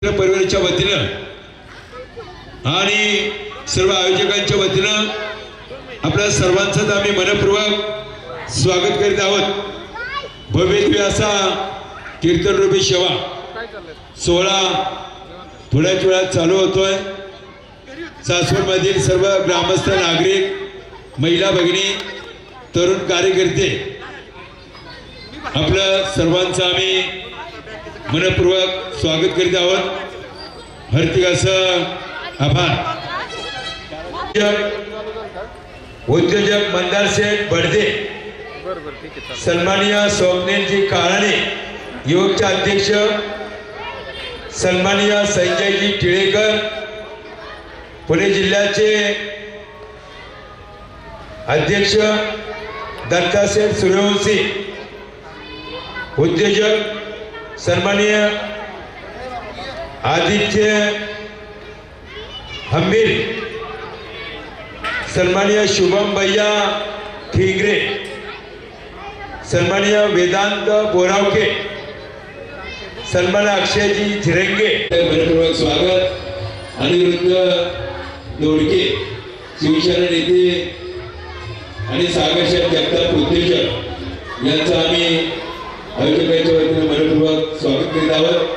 परिवाराच्या वतीनं आणि सर्व आयोजकांच्या वतीनं आपल्या सर्वांचं आम्ही मनपूर्वक स्वागत करीत आहोत। भव्य असा कीर्तनरूपी सेवा सोहळा थोड्याच वेळात चालू होतोय। सासवडमधील सर्व ग्रामस्थ नागरिक, महिला भगिनी, तरुण कार्यकर्ते आपल्या सर्वांचं आम्ही मनपूर्वक स्वागत करीत आहोत। हार्दिक असं आभार। उद्योजक मंदार शेठ बडदे, सन्माननीय स्वप्नीलजी काळाने, युवकचे अध्यक्ष सन्माननीय संजयजी टिळेकर, पुणे जिल्ह्याचे अध्यक्ष दत्ताशेठ सूर्यवंशी, उद्योजक सन्माननीय आदित्य हंबीर, सन्माननीय शुभम भैया ठिगरे, सन्माननीय वेदांत बोरावके, सन्माननीय अक्षयजी झिरंगे, मनपूर्वक स्वागत। अनिरुद्ध दोडके, शिवसेना नेते आणि सागरशेठ जगताप उद्योजक यांचं आम्ही आयोजकांच्या वतीने मनपूर्वक स्वागत करीत आहोत।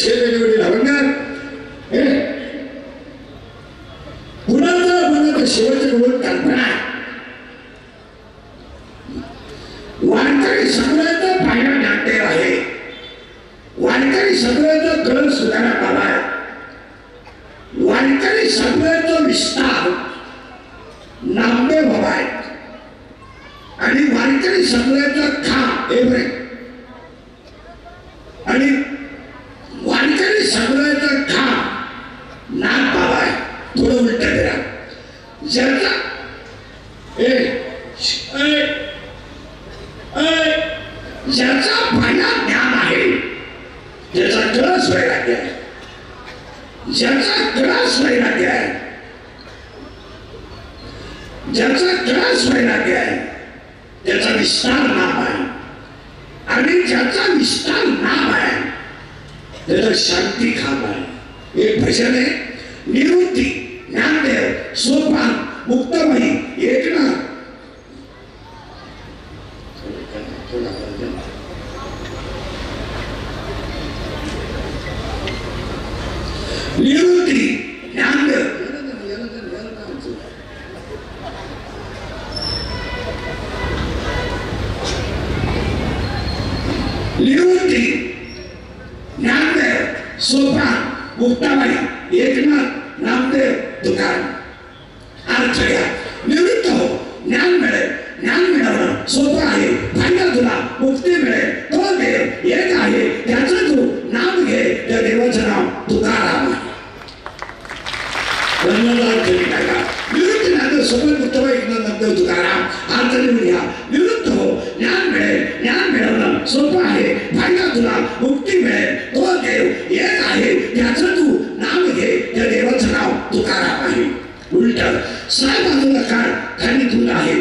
कसे वेगवेगळे लवंगार कुणाचा मनात शेवटच्या वेळेत कल्पना वारकरी सगळ्याचा पाया नाट्य आहे वारकरी सगळ्याचा कळ सुधारा पावा वारकरी सगळ्याचा विस्तार नामदेव बाबा आणि वारकरी सगळ्याचा खा एवढे आणि वारकरी सगळ्याचा खा नाग बाबा आहे थोडं उलट करा ज्याचा ज्याचा पाया ज्ञान आहे ज्याचा कळस वैराग्य आहे ज्याचा कळस वैराग्य आहे ज्याचा कळस वैराग्य आहे त्याचा विस्तार नाम आहे आणि ज्याचा विस्तार नाम आहे त्याचा शांती खाम आहे एक भजन आहे निवृत्ती ज्ञानदेव सोपान मुक्ताबाई एकनाथ निवृत्ती ज्ञानदेव निवृत्ती ज्ञानदेव सोपान मुक्ताबाई एकनाथ नामदेव तुकाराम अर्थ घ्या निवृत्त हो ज्ञान मिळेल ज्ञान मिळवणं सोपं आहे फायदा तुला मुक्ती मिळेल तो देव एक आहे त्याचं तू नाम घे त्या देवाचं नाव तुकाराम आहे निवृत्ती ज्ञानदेव सोपन मुक्ताबाई एकनाथ नामदेव तुकाराम अर्थ लिहून घ्या निवृत्त हो ज्ञान मिळेल ज्ञान मिळवणं सोपं आहे फायदा तुला मुक्ती मिळेल तो देव एक आहे त्याचं तू नाम घे त्या देवाचं नाव तुकाराम आहे उलट साय बाजूला काळ खाली तुला आहे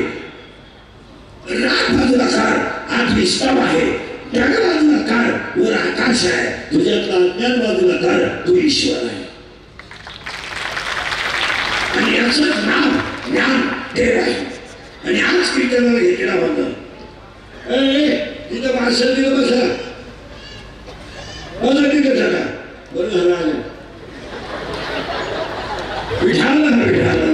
राग बाजूला काळ आत विस्ताव आहे त्याग बाजूला काळ वर आकाश आहे तुझ्यातला अज्ञान बाजूला काळ तू ईश्वर आहे आणि याचं नाव ज्ञान देव आहे आणि आज कीर्तनाला घेतला होता तिथं भाषण दिलं बसा बसा तिथं झाला बरं झालं आलं विठाला विठाला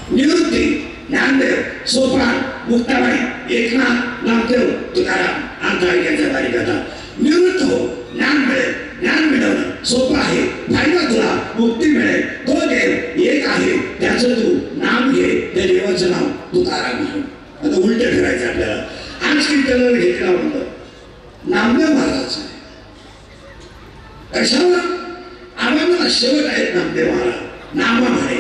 निवृत्ती ज्ञानदेव सोपान मुक्ताबाई एकनाथ नामदेव तुकाराम अर्थ ऐकायचा तारीख निवृत्त हो ज्ञान मिळेल ज्ञान मिळवणं सोपं आहे फायदा तुला मुक्ती मिळेल तो देव एक आहे त्याचं तू नाम घे त्या देवाचं नाव तुकाराम आहे आता उलट फिरायचं आपल्याला आज कीर्तनाला घेतला म्हणलं नामदेव महाराज आहे कशावर आम्हाला शेवट आहेत नामदेव महाराज नामा म्हणे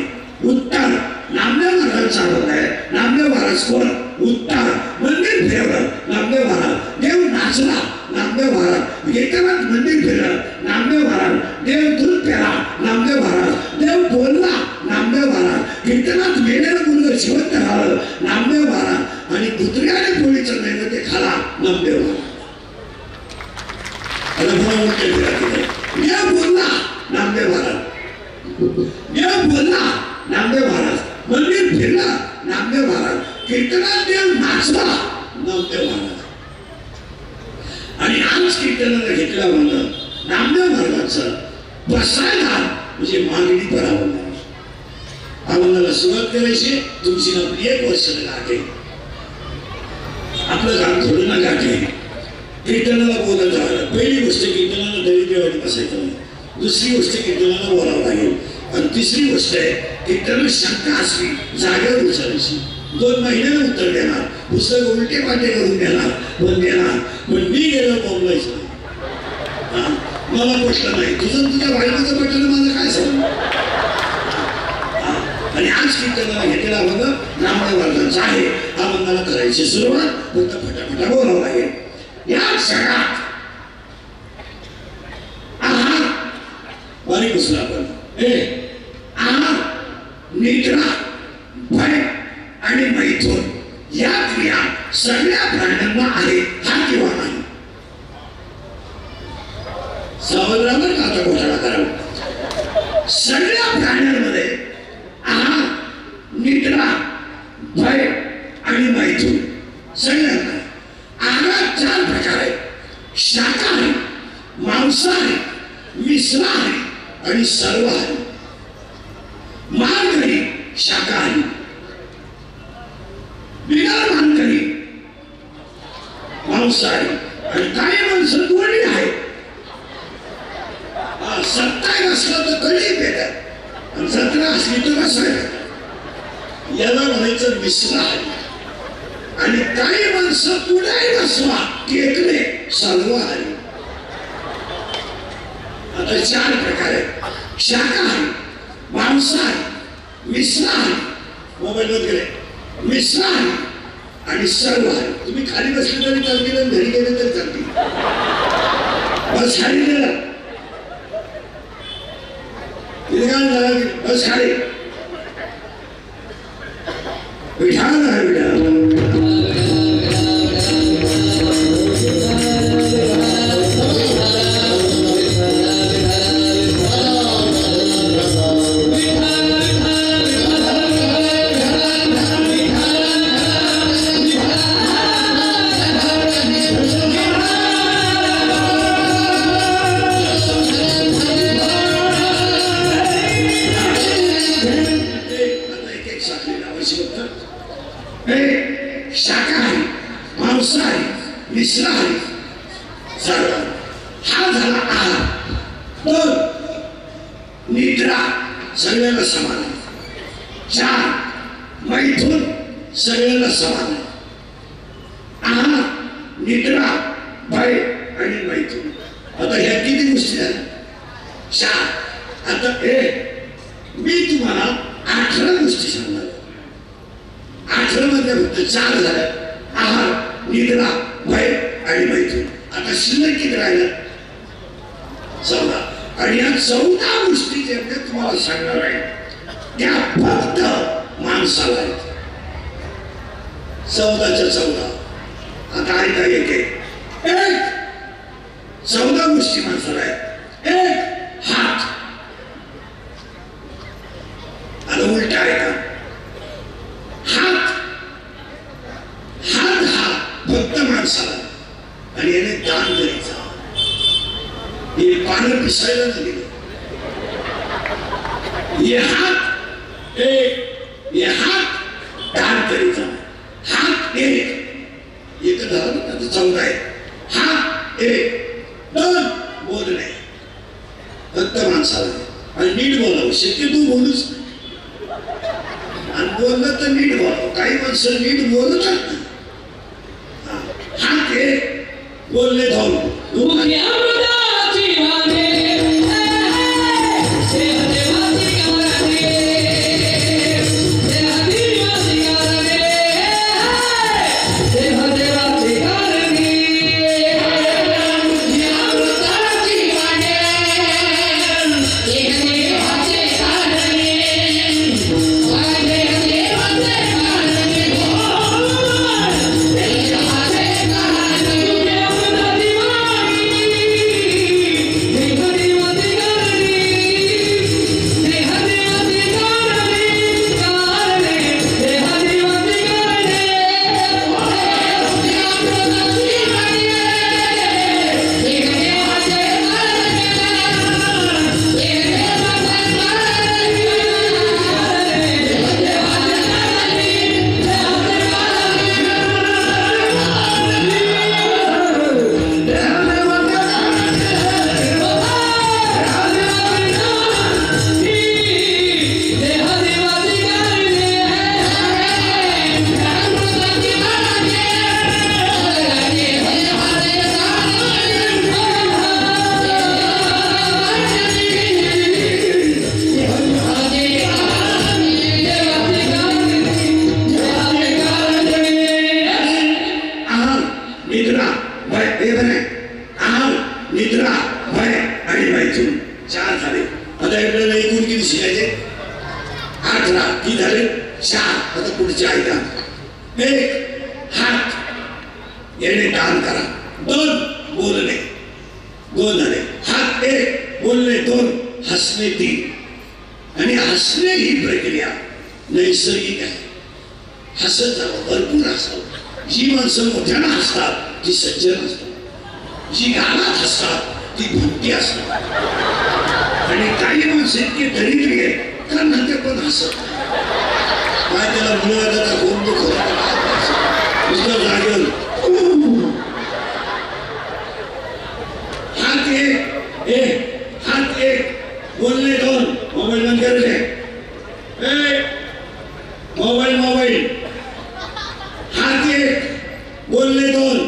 उत्तर नामदेव महाराज चालवत आहे नामदेव महाराज कोण उत्तर मंदिर फिरवलं नामदेव महाराज देव नाचला नामदेव महाराज कीर्तनात मंदिर फिरलं नामदेव महाराज देव दूध प्याला नामदेव महाराज देव बोलला नामदेव महाराज कीर्तनात मेलेलं मुलगा जिवंत राहिलं नामदेव महाराज आणि दुसऱ्याने पोळीचं नैवेद्य खाला नामदेव महाराज देव बोलला नामदेव महाराज देव बोलला नामदेव महाराज मंदिर फिरला नामदेव महाराज कीर्तनात देव नाचला नामदेव महाराज आणि आज कीर्तनाला घेतला म्हणलं नामदेव महाराजांचं बसायला म्हणजे मागणी परावं नाही आम्हाला सुरुवात करायची तुमची नोकरी 1 वर्ष लागते आपलं काम थोडं ना गाठे कीर्तनाला बोलत झालं पहिली गोष्ट कीर्तनाला दरिद्रवाडी बसायचं नाही दुसरी गोष्ट कीर्तनाला बोलावं लागेल आणि तिसरी गोष्ट आहे कीर्तनाला शंका असली जागेवर विचारायची 2 महिन्याला उत्तर देणार पुस्तक उलटे पाटे करून देणार पण मी गेलो बोलायचं नाही मला पटलं नाही तुझं तुझ्या बायकोचं पटलं माझं काय सांग आणि आज कीर्तनाला घेतलेला बघ नामदेव महाराजांचा आहे हा मंदाला करायची सुरुवात फक्त फटाफटा बोलावं लागेल या सगळ्यात आहार बारीक बसला आपण आहार निद्रा भय आणि मैथून या क्रिया सगळ्या प्राण्यांना आहे, हा किंवा नाही. समुद्रावर का आता घोटाळा करावा. सगळ्या प्राण्यांमध्ये आहार, निद्रा, भय आणि मैथून सगळ्यांना. आहारात 4 प्रकार आहेत. शाकाहारी, मांसाहारी, मिश्राहारी आणि सर्वहारी. मानकरी शाकाहारी, बिगर मानकरी मांसाहारी. आणि काही माणसं दोन्ही आहेत. सत्ता असलं तर कधी देतात आणि सत्ता असली तर असं याला म्हणायचं मिश्राहारी. आणि काही माणसं पुढे नसवा केकले सर्वहारी. आता 4 प्रकार आहेत. शाकाहारी, मांसाहारी, मिश्राहारी, मोबाईल वर गेले, मिश्राहारी आणि सर्वहारी. तुम्ही खाली बसले तरी चालतील आणि घरी गेले तरी चालतील. बस खाली गेला, बस खाली. विठाल आहे विठाल. शाकाहारी, मांसाहारी, मिश्राहारी, सर्वहारी. हा झाला आहार. तर निद्रा सगळ्यांना समान आहे. 4 मैथून सगळ्यांना समान आहे. आहार, निद्रा, भय आणि मैथून. आता ह्या किती गोष्टी झाल्या? 4. आता मी तुम्हाला 18 गोष्टी सांगणार. 18 मध्ये फक्त 4 झाल्या. आहार, निद्रा, भय आणि मैथून. आता शिल्लक किती राहिलं? 14. आणि या 14 गोष्टी ज्या तुम्हाला सांगणार आहे त्या फक्त माणसाला आहेत. 14च्या 14. आता ऐका एक 14 गोष्टी माणसाला आहेत. 1 हात. आता उलटा ऐका. हात हा फक्त माणसाला आणि याने दान करायचं. हे पानं पिसायला नाही दिलं. हे हात दान करायचा. हात एक झालं आता 14 आहे. हात 2 बोल नाही फक्त माणसाला. आणि नीट बोलावं. शक्यतो बोलूच नाही. आणि बोललं तर नीट बोलावं. काही माणसं नीट बोलत नाही. हात बोलले धावून पुढच्या ऐका. एक, हात येणे दान करा. दोन, बोलणे. दोन झाले. हात एक, बोलणे दोन, हसणे तीन. आणि हसणे ही प्रक्रिया नैसर्गिक आहे. हसत जावं, भरपूर हसावं. जी माणसं मोठ्यानं हसतात ती सज्जन असतात, जी गावात हसतात ती भक्ती असतात. आणि काही माणसं इतकी दरिद्री आहे कारण ते पण हसत काय त्याला मुलाला कोण दुखत नुसतं जागेल. हात एक, हात एक, बोलणे दोन. मोबाईल बंद करायचे. मोबाईल. हात एक, बोलणे दोन,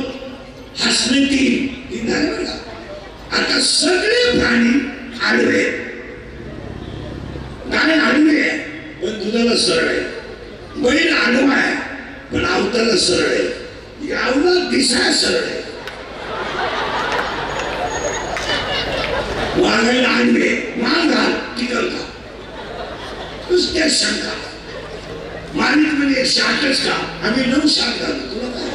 हसणे तीन. तीन झाले बरं का. आता सगळे प्राणी आडवे. गाय आडवी आहे पण दुधाला सरळ आहे. बैल आडवा आहे पण अवताला सरळ आहे. यावला दिसाय सरळ आहे. वाघायला आडवे, माल घाल टिकल का. नुसत्या शंका. मालिक म्हणजे 108च का, आम्ही 9 शाट घालतो. तुला काय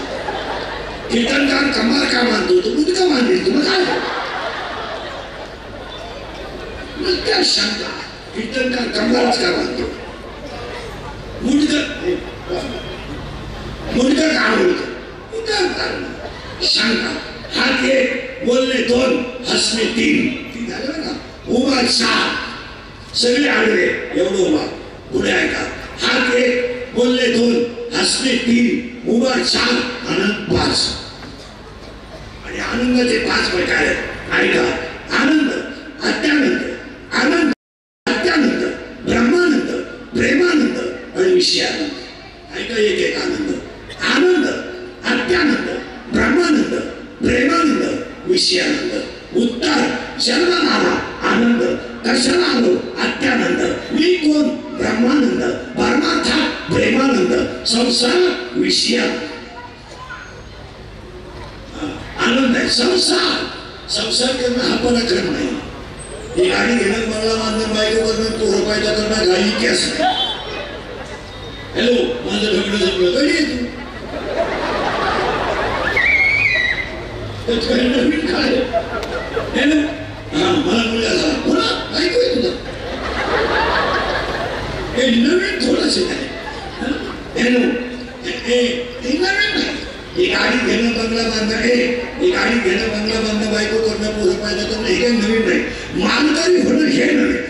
कीर्तनकार कमाल का मानतो, तू मुदका मानतील. तुला काय नुसत्या शंका. कीर्तनकार कमालच का मानतो. मुडका का आवडतं शंका. हात एक, बोलणे दोन, हसणे तीन. तीन झालं बरं का. उभा 6, सगळे आडवे. एवढं उभा. पुढे ऐका. हात एक, बोलणे दोन, हसणे तीन, उभा 4, आनंद 5. आणि आनंदाचे 5 प्रकार आहेत. ऐका. आनंद, अत्यानंद, आनंद, अत्यानंद, ब्रह्मानंद, प्रेमानंद आणि विषयानंद. ऐका एक एक आनंद. आनंद, अत्यानंद, ब्रह्मानंद, प्रेमानंद, विषयानंद. उत्तर, जन्म आला आनंद, कशाला आलो अत्यानंद, मी कोण ब्रह्मानंद, परमार्थात प्रेमानंद, संसार विषयानंद. आनंद आहे. संसार करणं हा पराक्रम नाही. ही गाडी घेणं, मला बांधणं, बायको करणं, पोरं पायदा करणं काही इतिहास नाही. हॅलो, माझं ढगलं जमलं कधी येतो काही नवीन काय. हॅलो, हा मला मुलगा झाला. बोला ऐकू आहे तुझं. हे नवीन थोडंच आहे. हॅलो, हे नवीन नाही. ही गाडी घेणं, बंगला बांधणं, ही गाडी घेणं, बंगला बांधणं, बायको करणं, पोरं पायदा करणं हे काही नवीन नाही. मालकरी होणं हे नवीन.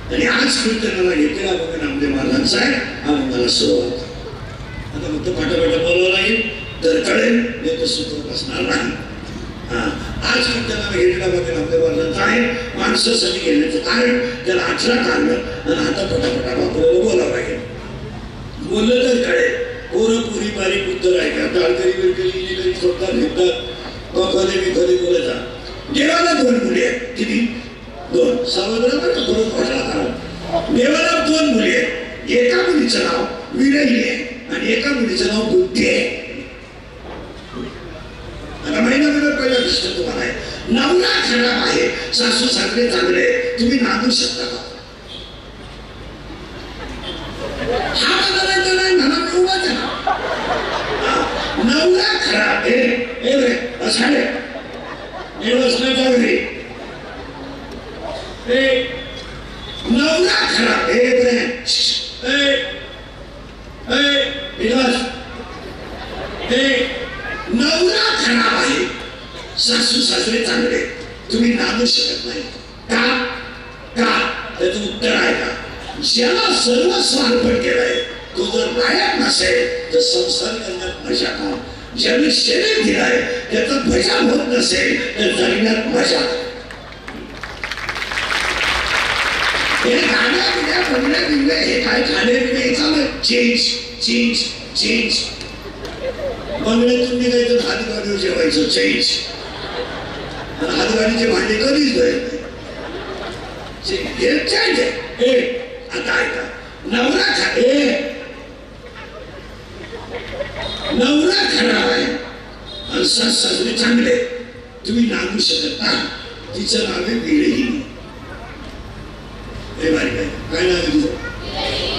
आणि आज कीर्तनाला घेतलेला बघा नामदेव महाराजांचा आहे. हा मला सुरुवात. आता फक्त पाठापाठा बोलावं लागेल तर कळेल, नाही तर सूत्र असणार नाही. आज कीर्तनाला घेतलेला बघा नामदेव महाराजांचा आहे. माणसासाठी घेण्याचं कारण त्याला 18 काढलं आणि आता पटापटा वापरायला बोलावं लागेल. बोललं तर कळेल. पोरं पुरी बारीक उत्तर आहे का. टाळकरी बिरकरी इलेकरी सोडतात घेतात. कधी मी कधी बोलायचा. देवाला 2 मुली आहेत. किती? 2. सावत्र थोडं खोटला करा. देवाला 2 मुली आहेत. एका मुलीचं नाव विरही आहे आणि एका मुलीचं नाव बुद्धी आहे. खराब आहे, सासू सासरे चांगले, तुम्ही नांदू शकता का? हा बदलायचा नाही म्हणा, उभाच आहे. नवरा खराब आहे, ए रे बसाले बसण्याच्या घरी. नवरा खराब आहे रे, नवरा खराब आहे, सासू सासरे चांगले, तुम्ही नांदू शकत नाही का? का? त्याचं उत्तर आहे का? ज्याला सर्व समर्पण केलंय तो जर लायक नसेल तर संसार करण्यात मजा का? ज्याने शरीर दिलाय त्याचा भजा होत नसेल तर जगण्यात मजा. हे गाड्या बिड्या बंगल्या बिंगल्या हे काय खाणे पिणे चालू चेंज चेंज चेंज. बंगल्यातून निघायचं हातगाडीवर जेवायचं चेंज. हातगाडीचे भांडे कधीच धुवायचे नाही. आता ऐका, नवरा खराब आहे आणि सास सासरे चांगले, तुम्ही नांदू शकत नाही. तिचं नाव आहे विरहिणी. काय नाव आहे तुझं?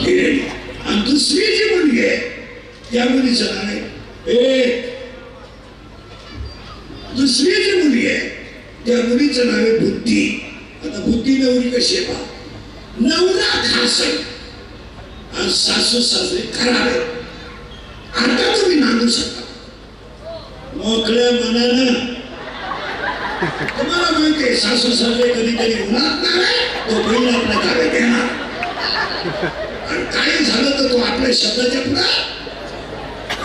विरहिणी. आणि दुसरी जी मुलगी आहे त्या मुलीचं नाव आहे दुसरी जी मुलगी आहे त्या मुलीचं नाव आहे बुद्धी. आता बुद्धी नवरी कशी आहे पहा. नवरा खास आहे आणि सासू सासरे खराब आहे. आता तुम्ही नांदू शकता मोकळ्या मनानं. तुम्हाला माहितीये सासू सासरे कधीतरी उन्हात नाही तो बैल आपल्या ताब्यात घेणार आणि काही झालं तर तो आपल्या शब्दाच्या पुढे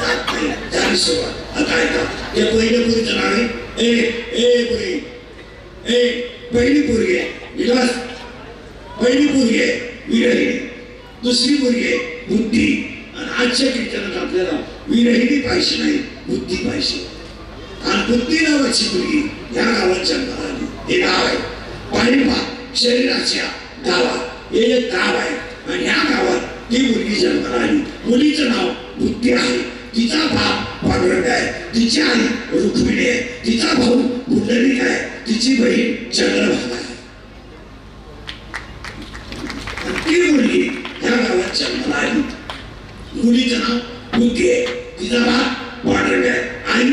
जात नाही. झाली सुरुवात. आता ऐका, ते पहिल्या पुरीचं नाव आहे पहिली पोरगी आहे विलास, पहिली पोरगी आहे विरहिणी, दुसरी पोरगी आहे बुद्धी. आणि आजच्या कीर्तनात आपल्याला विरहिणी पाहिजे नाही, बुद्धी पाहिजे. आणि बुद्धी नावाची मुलगी या गावात जन्माला आली. हे गाव आहे पाणीपा शरीराच्या गावात. हे एक गाव आहे आणि या गावात ती मुलगी जन्माला आली. मुलीचं नाव बुद्धी आहे. तिचा बाप पांडुरंग आहे, तिची आई रुक्मिणी आहे, तिचा भाऊ पुंडलिक आहे, तिची बहीण चंद्रभागा आहे. ती मुलगी या गावात जन्माला आली. मुलीचं नाव बुद्धी आहे, तिचा बाप पांडुरंग आहे, आई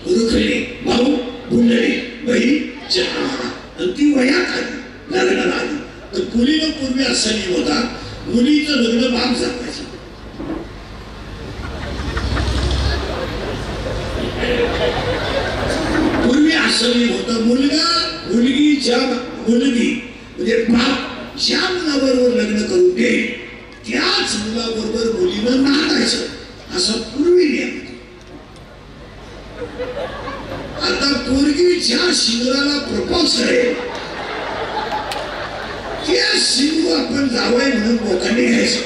रुक्मिणी, भाऊ पुंडलिक, बहीण चंद्रभागा. आणि ती वयात आली, लग्नाला आली. तर मुलीनं पूर्वी असा नियम होता, मुलीचं लग्न बाप जमायचं. पूर्वी असं होतं, मुलगी म्हणजे बाप ज्या मुलाबरोबर लग्न करून देईल त्याच मुलाबरोबर मुलीनं नांदायचं, असा पूर्वी नियम. आता पोरगी ज्या शिंगराला प्रपोज करेल त्या शिंगू आपण जावई म्हणून बोकांनी घ्यायचं.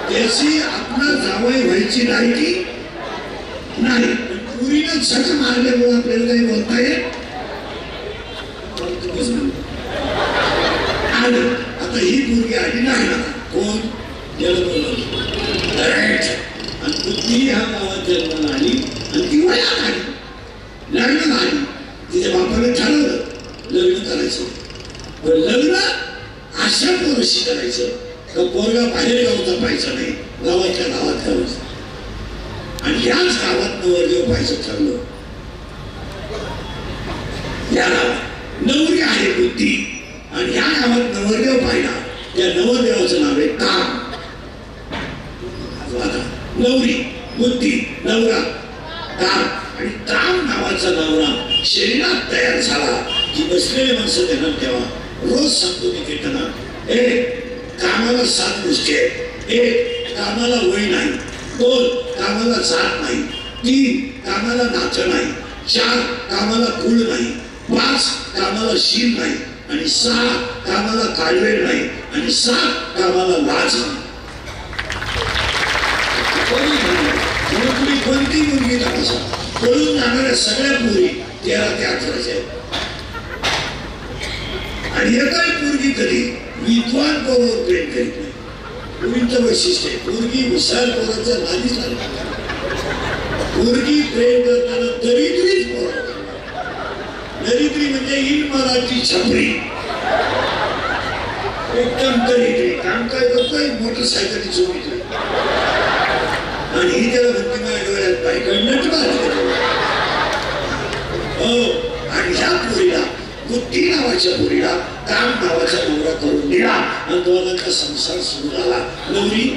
त्याची आपला जावई व्हायची लायकी नाही. पुरीनं झक मारल्यामुळे आपल्याला काही बोलता येत. आता ही मुलगी आली नाही ना, कोण गेलं बोलवलं आणि बुद्धी ह्या गावात जन्माला आली आणि ती वयात आली, लग्नाला आली. तिच्या बापाने ठरवलं लग्न करायचं. पण लग्न अशा पोराशी करायचं का पोरगा बाहेर गावचा पाहायचा नाही, गावातल्या गावात करायचं. आणि याच गावात नवरदेव पाहायचं ठरलं. या गावात नवरी आहे बुद्धी आणि या गावात नवरदेव पाहिला. त्या नवरदेवाचं नाव आहे काम. नवरी बुद्धी नवरा काम. आणि काम नावाचा नवरा शरीरात तयार झाला की बसलेले माणसं ध्यानात ठेवा. रोज सांगतो मी कीर्तनात, एक कामाला 7 गोष्टी आहेत. एक कामाला वय नाही, 2 कामाला जात नाही, 3 कामाला नातं नाही, 4 कामाला कुळ नाही, 5 कामाला शील नाही आणि 6 कामाला काळवेळ नाही आणि 7 कामाला लाज नाही. तुम्ही कोणती मुलगी तपासा, पळून जाणाऱ्या सगळ्या पोरी 13 ते 18 आहेत. आणि एकाही पोरगी कधी विद्वान पोरावर प्रेम करीत नाही. पोरींचं वैशिष्ट्य आहे, पोरगी विशाल पोराच्या नादीच लागली. पोरगी प्रेम करताना दरिद्रीच पोरा दरिद्री म्हणजे इन मराठी छपरी एकदम दरिद्री काम काय करतोय मोटरसायकली चोरीतोय आणि ही त्याला म्हणते माझ्या डोळ्यात पाय नट हो आणि ह्या पोरीला बुद्धी नावाच्या पोरीला काम नावाचा नवरा करून दिला आणि दोघांचा संसार सुरू झाला नवरी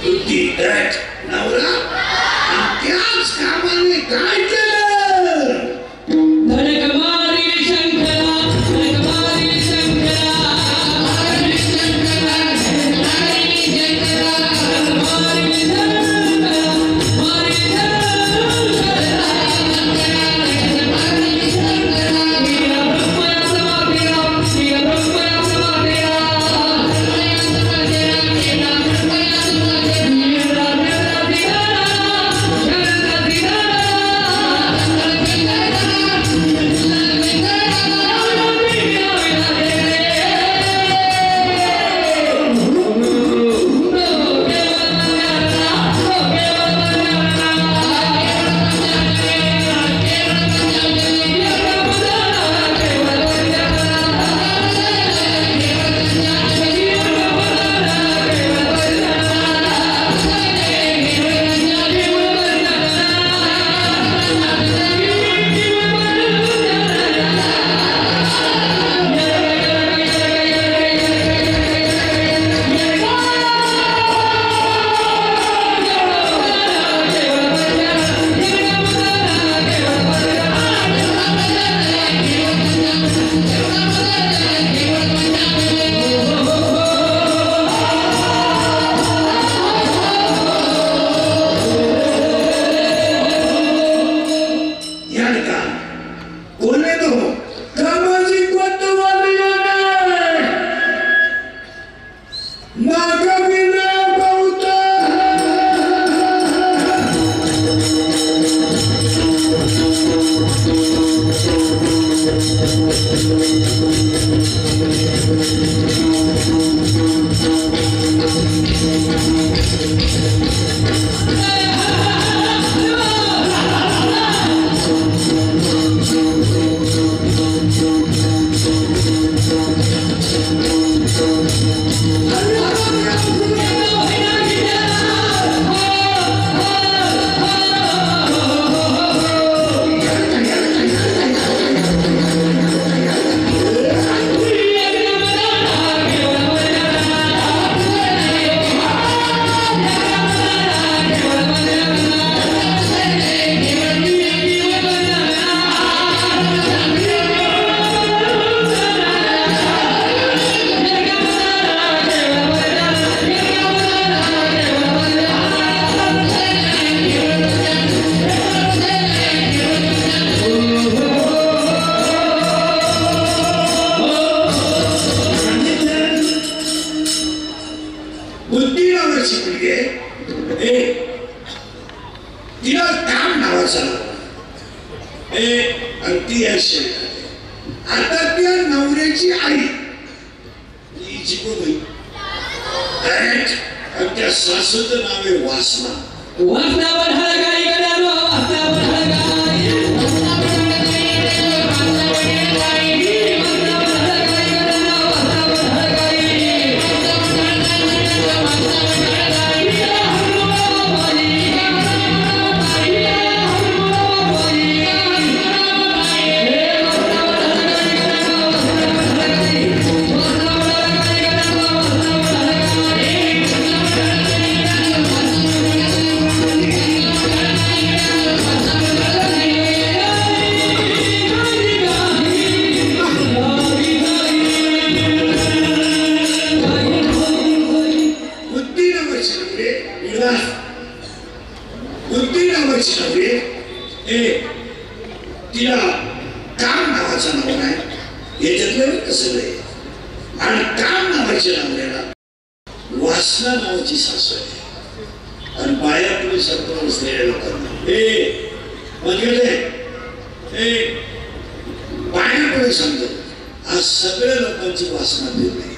बुद्धी नवरा आणि त्याच कामाने काय केलं धनकमारी शंकरा धनकमारी शंकरा मारी शंकरा मारी शंकरा मारी शंकरा मारी आता त्या नवऱ्याची आई हिची कोण होईल त्या सासूचं नाव आहे वासना वासनावर हळगाई गड्यानो वासनावर हळगाई तिला काम नावाचा नवरा आहे याच्यातलं कसं नाही आणि काम नावाच्या नवऱ्याला वासना नावाची सासू आहे आणि बाया पुढे संत बसलेल्या लोकांना म्हणजे बाया पुढे सांगतात आज सगळ्या लोकांची वासना देत नाही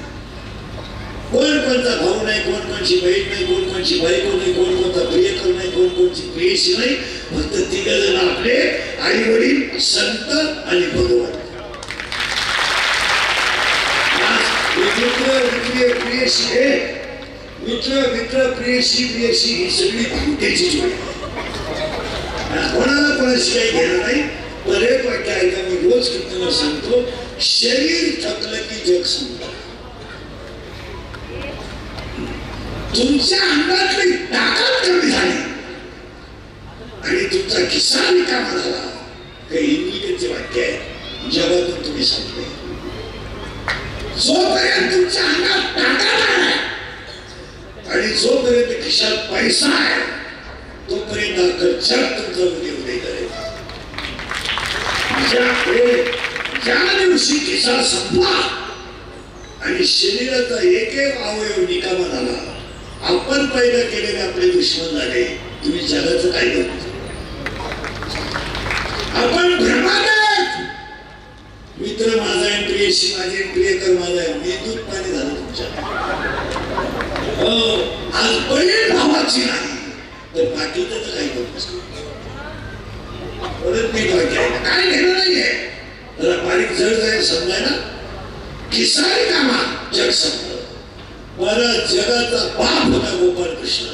कोण कोणता भाऊ नाही कोण कोणची बहीण नाही कोण कोणची बायको नाही कोण कोणता प्रियकर नाही कोण कोणची प्रेयसी नाही फक्त तिघ जण आपले आई वडील संत आणि भगवंत. मित्र प्रियशी ही सगळी भावतेची जोडी. कोणाला कोणाशी काही घेणं नाही. बरेच वाक्य ऐका, मी रोज कीर्तनाला सांगतो, शरीर थकलं की जग संपलं. तुमच्या अंगातली ताकद कमी झाली आणि तुमचा खिस्सा रिकामा झाला, काही इंग्लिशचे वाक्य आहे, जगातून तुम्ही संपले. जोपर्यंत तुमच्या अंगात ताकद आहे आणि जोपर्यंत खिशात पैसा आहे, तोपर्यंत अख्खं जग तुमचं उदय करेल. ज्या दिवशी खिसा संपला आणि शरीराचा एक अवयव निकामा झाला, आपण पैदा केलेले आपले दुश्मन झाले, तुम्ही जगाचं काय करतो? आपण भ्रमात आहेत. मित्र माझा आहे, प्रियशी माझी, प्रियकर माझा आहे, मी दूध पाणी झालं तुमच्या. आज बहीण भावाची नाही तर बाकीचं तर काही करतो. परत मी काय घेणं नाहीये. जरा बारीक जड जाईल समजायला. खिसारी कामा जग संपलं. बरं, जगाचा बाप होता गोपाळ कृष्ण,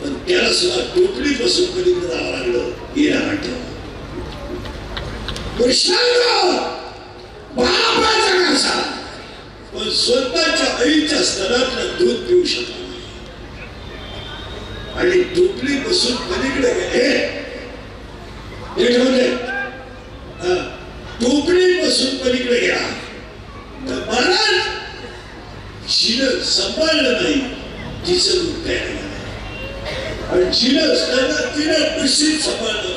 पण त्याला सुद्धा टोपली बसून पलीकडे जावं लागलं. हिरा ठेवा कृष्णाला बाप जगाचा, पण स्वतःच्या आईच्या स्तनातलं दूध पिऊ शकला नाही आणि टोपली बसून पलीकडे गेले. टोपली बसून पलीकडे गेला तर मला जिनं सांभाळलं नाही, तिचं दूध प्यायला नाही. आणि तिनं निश्चित सांभाळलं,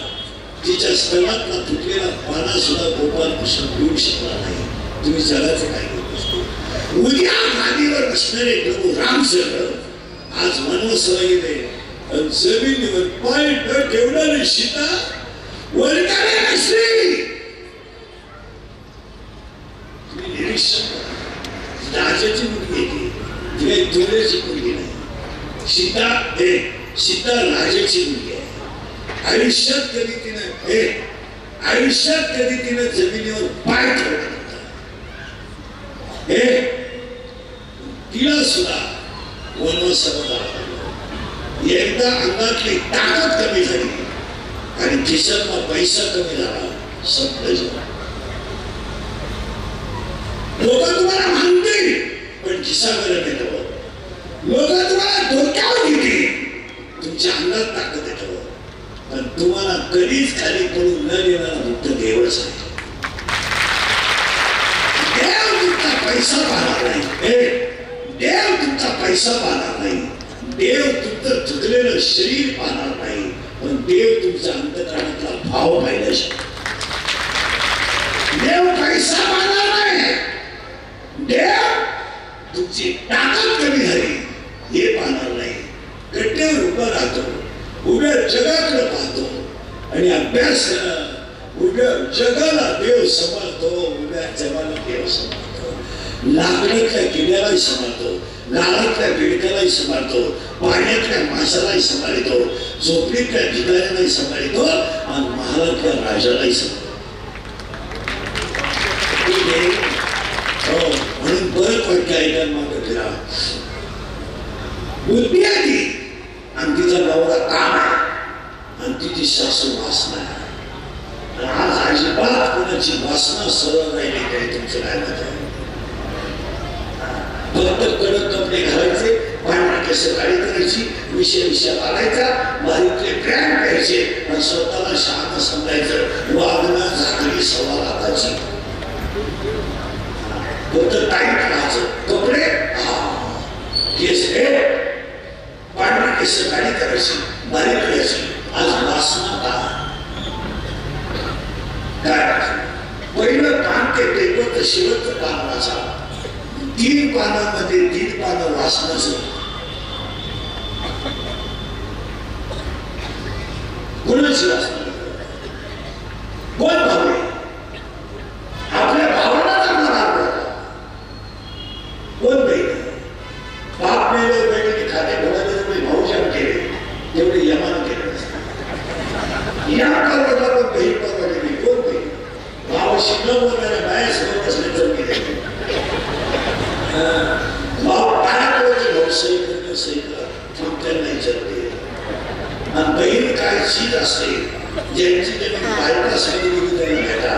तिच्या स्तनातला तुटलेला पाना सुद्धा गोपाल कृष्ण पिऊ शकला नाही. तुम्ही जगाचं काय करतो? उद्या गादीवर बसणारे प्रभू रामचंद्र आज वनवासाला गेले आणि जमिनीवर पाय न ठेवणारी सीता वरकाने नसली. तुम्ही निरीक्षण करा. राजाची मुलगी येते, ती काही दुर्याची मुलगी नाही. सीता राजाची मुलगी आहे. आयुष्यात कधी तिनं जमिनीवर पाय ठेवला नव्हता. तिला सुद्धा वनवासाला जावं लागलं. एकदा अंगातली ताकद कमी झाली आणि खिशातला पैसा कमी झाला, संपलं जेवण. लोक तुम्हाला मानतील पण खिसा गरम येतो. लोक तुम्हाला डोक्यावर घेतील, तुमच्या अंगात ताकद येतो, पण तुम्हाला कधीच खाली पडून न देणारा फक्त देवच आहे. देव तुमचा पैसा पाहणार नाही. देव तुमचा पैसा पाहणार नाही. देव तुमचं थकलेलं शरीर पाहणार नाही, पण देव तुमचा अंतःकरणातला भाव पाहिला शकतो. देव पैसा पाहणार नाही. देव तुमची ताकद कमी झाली हे पाहणार नाही. गड्ड्यावर उभा राहतो, उभ्या जगाकडे पाहतो आणि अभ्यास करा. उभ्या जगाला देव सांभाळतो, उभ्या जगाला देव सांभाळतो. लाकडातल्या किड्यालाही सांभाळतो, गाळातल्या बेडकालाही सांभाळतो, पाण्यातल्या माशालाही सांभाळतो, झोपडीतल्या भिकाऱ्यालाही सांभाळतो आणि महालातल्या राजालाही सांभाळतो. म्हणून बरं वाक्य ऐकायला मागं फिरा. बुद्धी आली आणि तिचा नवरा काम आहे आणि तिची सासू वासना आहे. आज अजिबात कोणाची वासना सरळ राहिली काय? तुमचं काय मत आहे? फक्त कडक कपडे घालायचे, पांढरा केस काळी करायची, विषय घालायचा, बारीकले ब्रँड घ्यायचे आणि स्वतःला शहाणा समजायचं. वागणं झाकली सव्वा लाखाची. फक्त टाईट राहायचं, कपडे केस पांढरा केस काळी करायची, बारीक करायची. आज वासना काय? पहिलं पान ते टेकवत शेवटचं पान वाचा. 3 पानामध्ये 3 पानं वाचनाचं. कोणाची वाचना? कोण भाऊ? आपल्या भावाला चांगला भाग होता. कोण बहीण? बाप मेले, बहिणीने खाते भरायला जेवढे भाऊजान केले तेवढे यमानं केले. या पर्वताला बहीण परवडली. कोण बहीण? क्लब वगैरे बाहेर सोबत असले तर गेले भाऊ पाण्याकडे भाऊ सही कर सही कर त्यांना विचारते आणि बहीण काय चीज असते ज्यांची त्यांनी बायका सांगितली त्यांना भेटा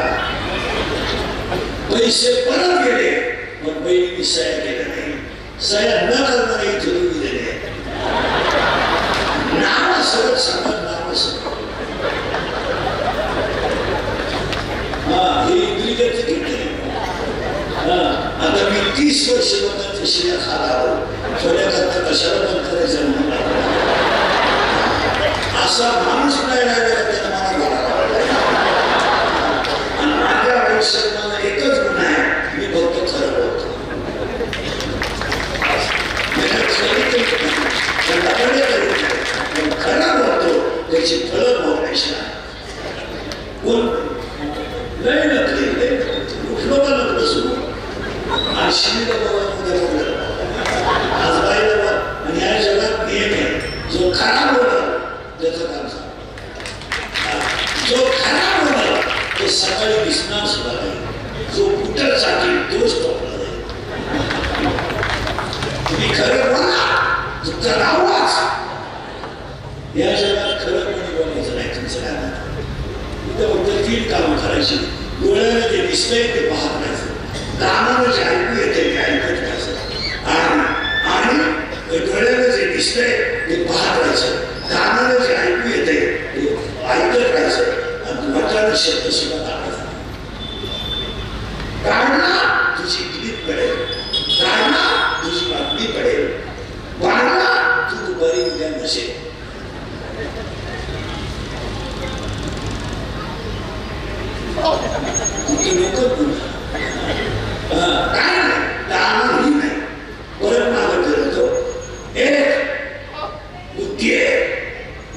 पैसे परत गेले पण बहिणीने सह्या केल्या नाही सह्या न करणारे ठेवून दिलेले नाव सगळं सांगत नाव सगळं हे इंग्रजांचं घेतले आता मी 30 वर्ष लोकांच्या शिव्या खाला सोन्याकरता कशाला बंद करायचं म्हणून असा माणूस नाही राहिला त्याला मला घालायला आणि माझ्या आयुष्यात मला एकच गुण आहे मी फक्त खरं बोलतो खरं बोलतो त्याची फळं भोगण्याशिवाय कोण लय नकली उठलो का नकलं सुरू आज शिवीला बाबा आज बाईला बाबा आणि या जगात नियम आहे जो खरा बोलला त्याचं काम जो खरा बोलला तो सकाळी दिसणार सुद्धा नाही जो कुठं साठी तोच टोपला जाईल तुम्ही खरं बोला तुमचा नावच या जगात खरं कोणी बोलायचं नाही तुमचं काय इथं फक्त 3 कामं करायची डोळ्याला जे दिसतंय ते पाहत राहायचं कानाला जे ऐकू येते ते ऐकत राहायचं आणि डोळ्याला जे दिसतंय ते पाहत राहायचं कानाला जे ऐकू येते ते ऐकत राहायचं आणि वाटायला शब्द सुद्धा काढायचा काढला तुझी क्लिप पडेल काढला तुझी बातमी पडेल वाढला तू बरी उद्या नसेल काय नाही नाही परत मागं फिरतो एक बुद्धी आहे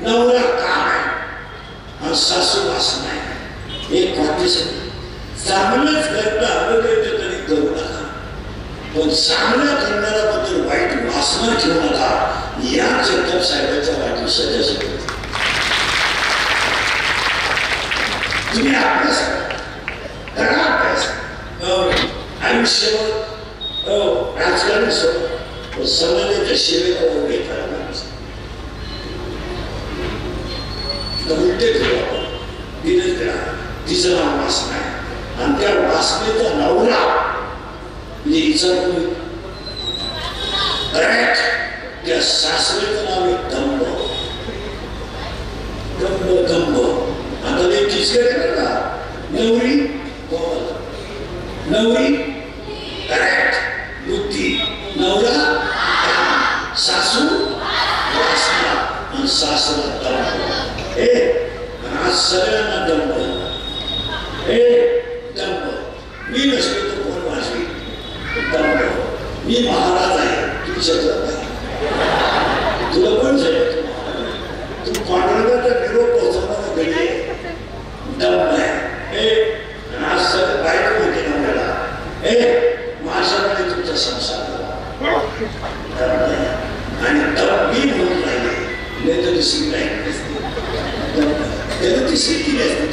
नवरा काम आहे आणि सासू वासना आहे एक वाटते चांगलंच करता हवं तर कधी करू नका पण चांगलं करणाऱ्याबद्दल वाईट वासना ठेवू नका या जगताप साहेबांच्या वाढदिवसाच्या तुम्ही अभ्यास करा अभ्यास आयुष्यावर राजकारण सोबत समाजाच्या सेवेला उभे करा माणूस उलटे करू आपण दिलं करा तिचं नाव वासना आहे आणि त्या वासनेचा नवरा म्हणजे हिचा करेक्ट त्या सासरेचं नाव आहे दंभ दंभ दंभ आता ते किसके का नवरी नवरी करेक्ट बुद्धी नवरा सासू वासना आणि सासरा दंभ आज सगळ्यांना दंभ दंभ मी नसतो तर कोण वाजवी दंभ मी महाराज आहे तू छत्रपती तुला कोण सांगितलं तू पांडुरंगाचा निरोप पोहोचवणारा घडी आहे दंभ आहे आज सगळं बायको होते नवऱ्याला माझ्याकडे तुमचा संसार आणि मी म्हणून राहिले नाही तर दुसरी राहिली नसते त्याला तिसरी केली असते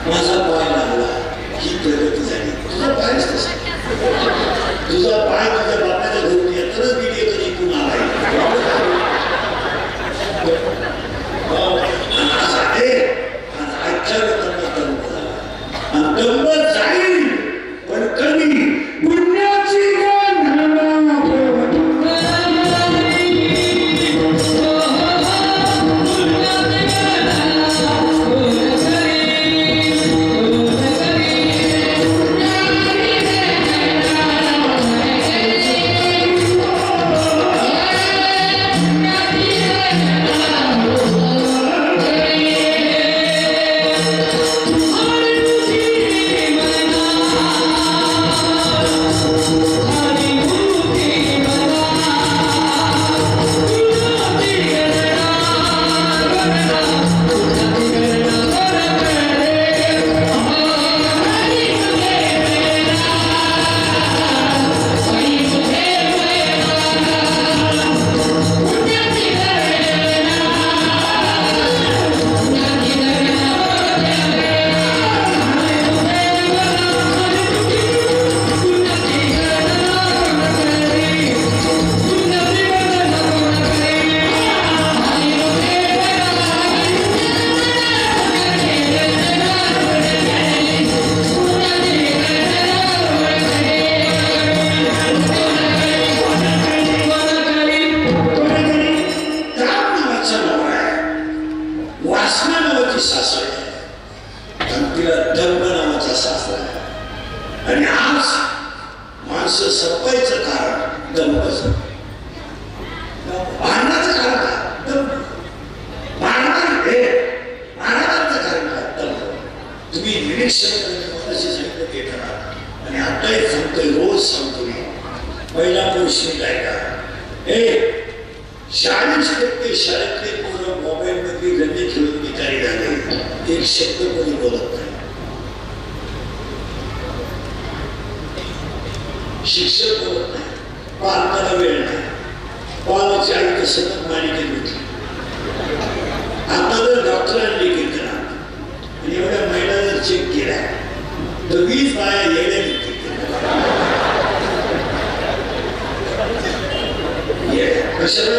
माझा पाय लागला ही प्रगती झाली तुझा पायच तसा तुझा पाय तुझ्या बापाच्या घरून येतानाच गेली तरी पुन्हा दंभ जाईल पण कमी पुण्याची सासरा आणि तिला धर्म नावाचा सासरा आहे. आणि आज माणसं संपायचं कारण दंपच, भांडणाचं कारण काय दंप, भांडणाचं कारण काय दंप. तुम्ही निरीक्षण करण्याची सांगितलं ते करा. आणि आताही सांगतोय, रोज सांगतो मी, पहिला गोष्टी ऐका. 40% शाळेतले पोरं मोबाईल मध्ये रंगी खेळून भिकारी झाले. एक शब्द कोणी बोलत नाही. शिक्षक बोलत नाही, पालकाला वेळ नाही. पालाची आई तर सतत मालिकेत होती. आता जर डॉक्टरांनी लिखित करा आणि एवढ्या महिला जर चेक केल्या तर 20 बाया येण्या लिखित कशाला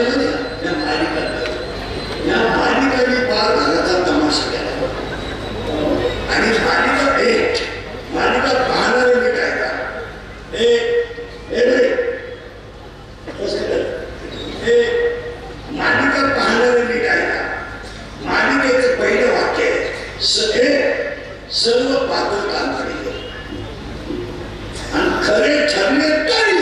या मालिकांनी पार घराचा तमाशा केला. आणि मालिका पाहणारे मी काय का मालिका पाहणारे मी काय का. मालिकेचं पहिलं वाक्य आहे, सर्व पात्र काम केले आणि खरे ठरले तरी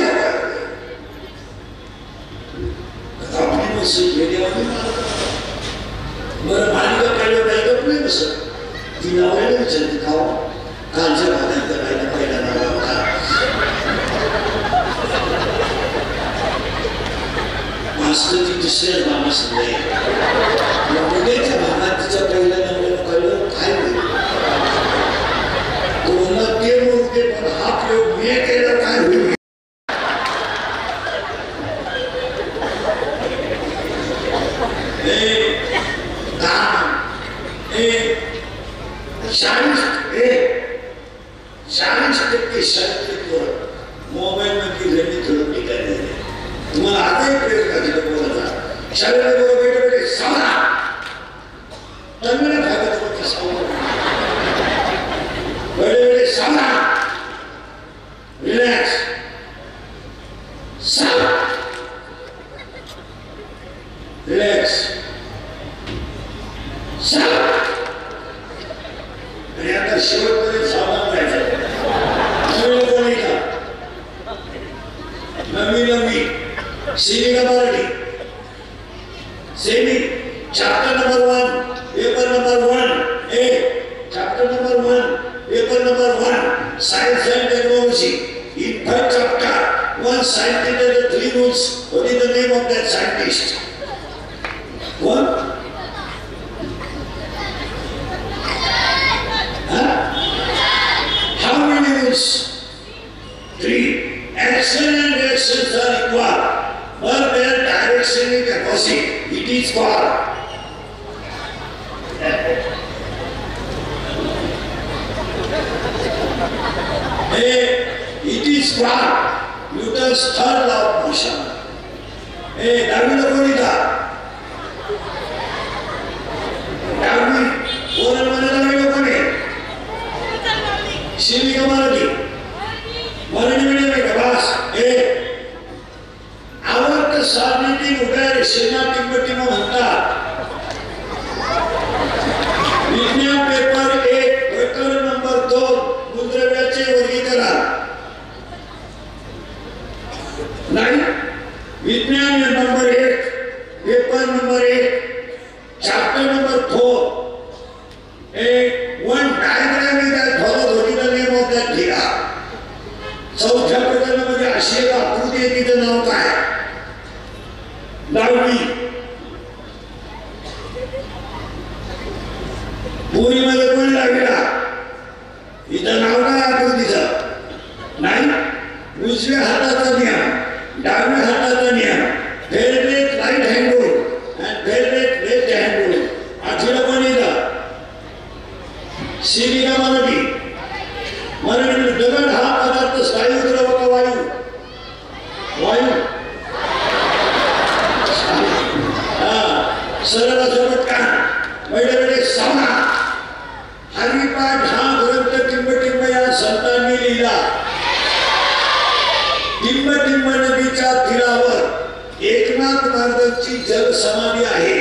बरं. मालिका पहिलं काही गप नाही बसत. ती नावाला विचारते खाऊ कालच्या भागात करायला पहिला नावा का मास्तर ती दुसऱ्याच मामा समजाय उद्याच्या भागात तिच्या पहिल्या नावाला कळलं काय होईल. तो म्हणला ते मोठे पण हा प्रयोग मी केला काय होईल. मोबाईल मध्ये रंगी खेळून निघाले. तुम्हाला आताही प्रयोग दिला बोलायचा. शाळेला बैठे बैठे सावरा तन्मय भागत होते. सावरा बैठे बैठे सावरा रिलॅक्स सावरा रिलॅक्स सावरा. आणि आता शेवटपर्यंत सावधान राहायचं. नवी सेमी का Marathi semi chapter number 1 paper number 1 chapter number 1 paper number 1 science end technology. In 5th chapter, one scientist had 3 rules. What is the name of that scientist? What? How many rules? 3. Action and reactions are equal, but their direction is opposite. It is called Newton's third law of motion. Darwin कोणी का? Darwin कोण म्हणाला कोणी? शिवी का Marathi? Marathi medium आहे का बस. आवर्त सारणीतील उभ्या रेषेला टिंबटिंब म्हणतात. विज्ञान पेपर 1 प्रकरण नंबर 2 मूलद्रव्याचे वर्गीकरण नाही. विज्ञान number 1 paper number 1 chapter number 4 one diagram is that follows what is the name of that figure. चौथ्या प्रकरणामध्ये अशी एक आकृती आहे तिचं नाव काय? डावडी. पुरीमध्ये कोण लागला? इथं नाव काय आकृतीचं? नाही. उजव्या हाताचा नियम, डाव्या हाताचा नियम. फेरवेट राईट हँड रूल अँड फेरवेट लेफ्ट हँड रूल. आठवलं कोण येतं? शिवी का मराठी? मराठी दगड हा पदार्थ स्थायू द्रव का वायू? वायू. सरळ असं पटकन बैठे सावना. हरिपाठ हा ग्रंथ टिंबटिंब या संतांनी लिहिला. टिंबटिंब नदीच्या तीरावर एकनाथ महाराजांची जल समाधी आहे.